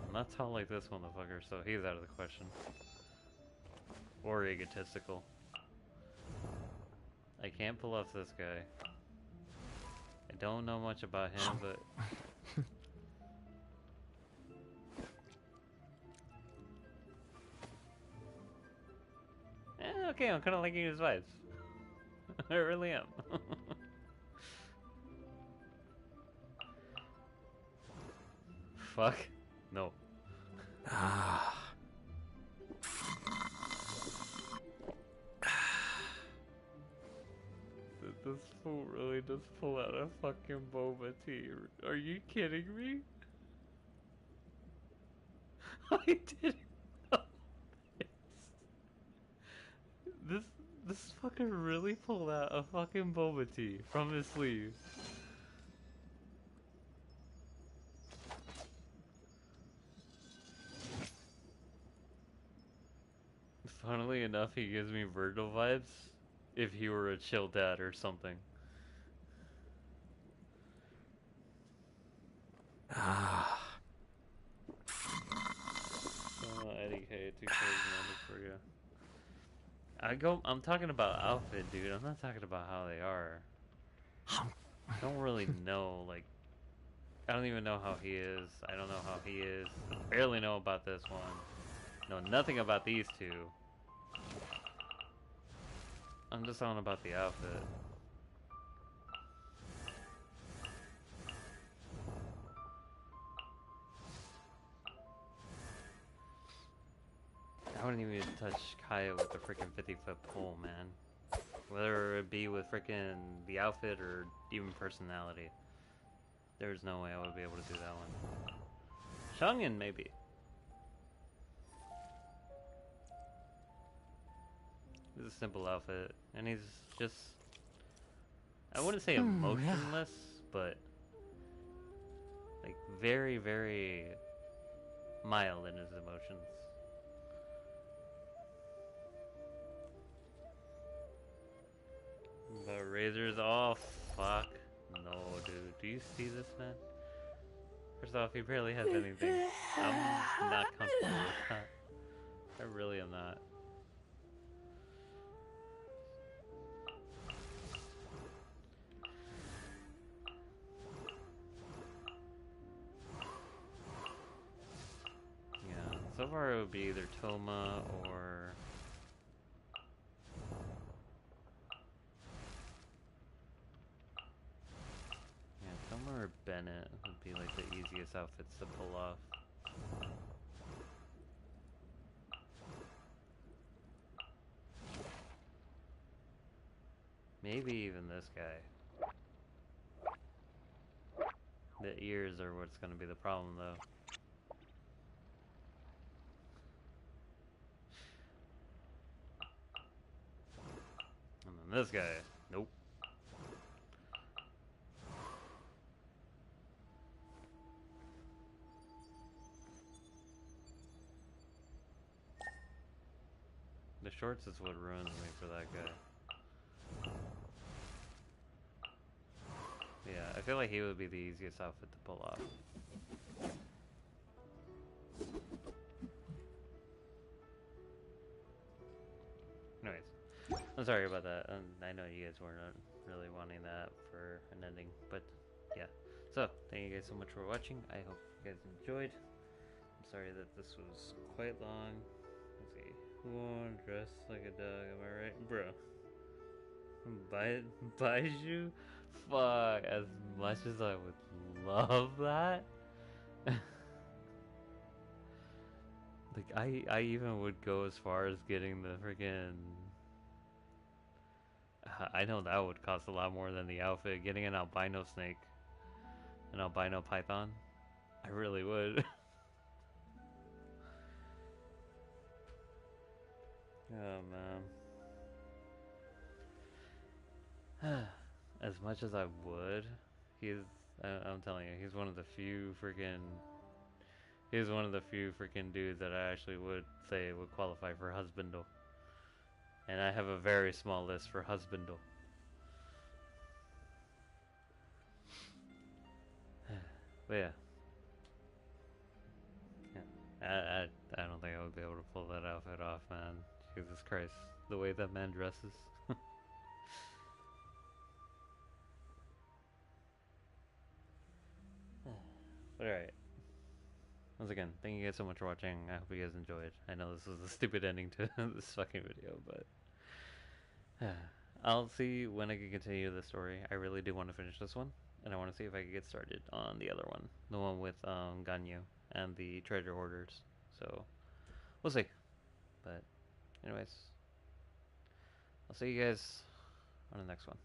M: I'm not tall like this motherfucker, so he's out of the question. Or egotistical. I can't pull off this guy. I don't know much about him, but... okay, I'm kind of liking his vibes. I really am. Fuck. No. This fool really does pull out a fucking boba tea. Are you kidding me? I didn't know this. This fucker really pulled out a fucking boba tea from his sleeve. Funnily enough, he gives me Virgil vibes if he were a chill dad or something. Eddie K, too charismatic for you. I'm talking about outfit, dude. I'm not talking about how they are. I don't really know, like, I don't even know how he is. I don't know how he is. Barely know about this one. Know nothing about these two. I'm just on about the outfit. I wouldn't even touch Kaya with the freaking 50-foot pole, man. Whether it be with freaking the outfit or even personality. There's no way I would be able to do that one. Shungin, maybe. It's a simple outfit, and he's just... I wouldn't say emotionless, but... like, very, very mild in his emotions. The razors, oh fuck. No, dude. Do you see this, man? First off, he barely has anything. I'm not comfortable with that. I really am not. Yeah, so far it would be either Toma or... or Bennett would be like the easiest outfits to pull off. Maybe even this guy. The ears are what's gonna be the problem though. And then this guy, nope. The shorts is what ruins me for that guy. Yeah, I feel like he would be the easiest outfit to pull off. Anyways, I'm sorry about that. I know you guys weren't really wanting that for an ending, but yeah. So, thank you guys so much for watching. I hope you guys enjoyed. I'm sorry that this was quite long. Let's see. Who won't dress like a dog? Am I right? Bro. Baiju? Fuck, as much as I would love that. Like, I even would go as far as getting the freaking... I know that would cost a lot more than the outfit. Getting an albino snake. An albino python. I really would. Oh, man. As much as I would, I'm telling you, he's one of the few freaking... He's one of the few freaking dudes that I actually would say would qualify for husbandal. And I have a very small list for husbandal. But yeah. I don't think I would be able to pull that outfit off, man. Jesus Christ. The way that man dresses. But alright. Once again, thank you guys so much for watching. I hope you guys enjoyed. I know this was a stupid ending to this fucking video, but... I'll see when I can continue the story. I really do want to finish this one. And I want to see if I can get started on the other one. The one with Ganyu and the treasure hoarders. So, we'll see. But, anyways, I'll see you guys on the next one.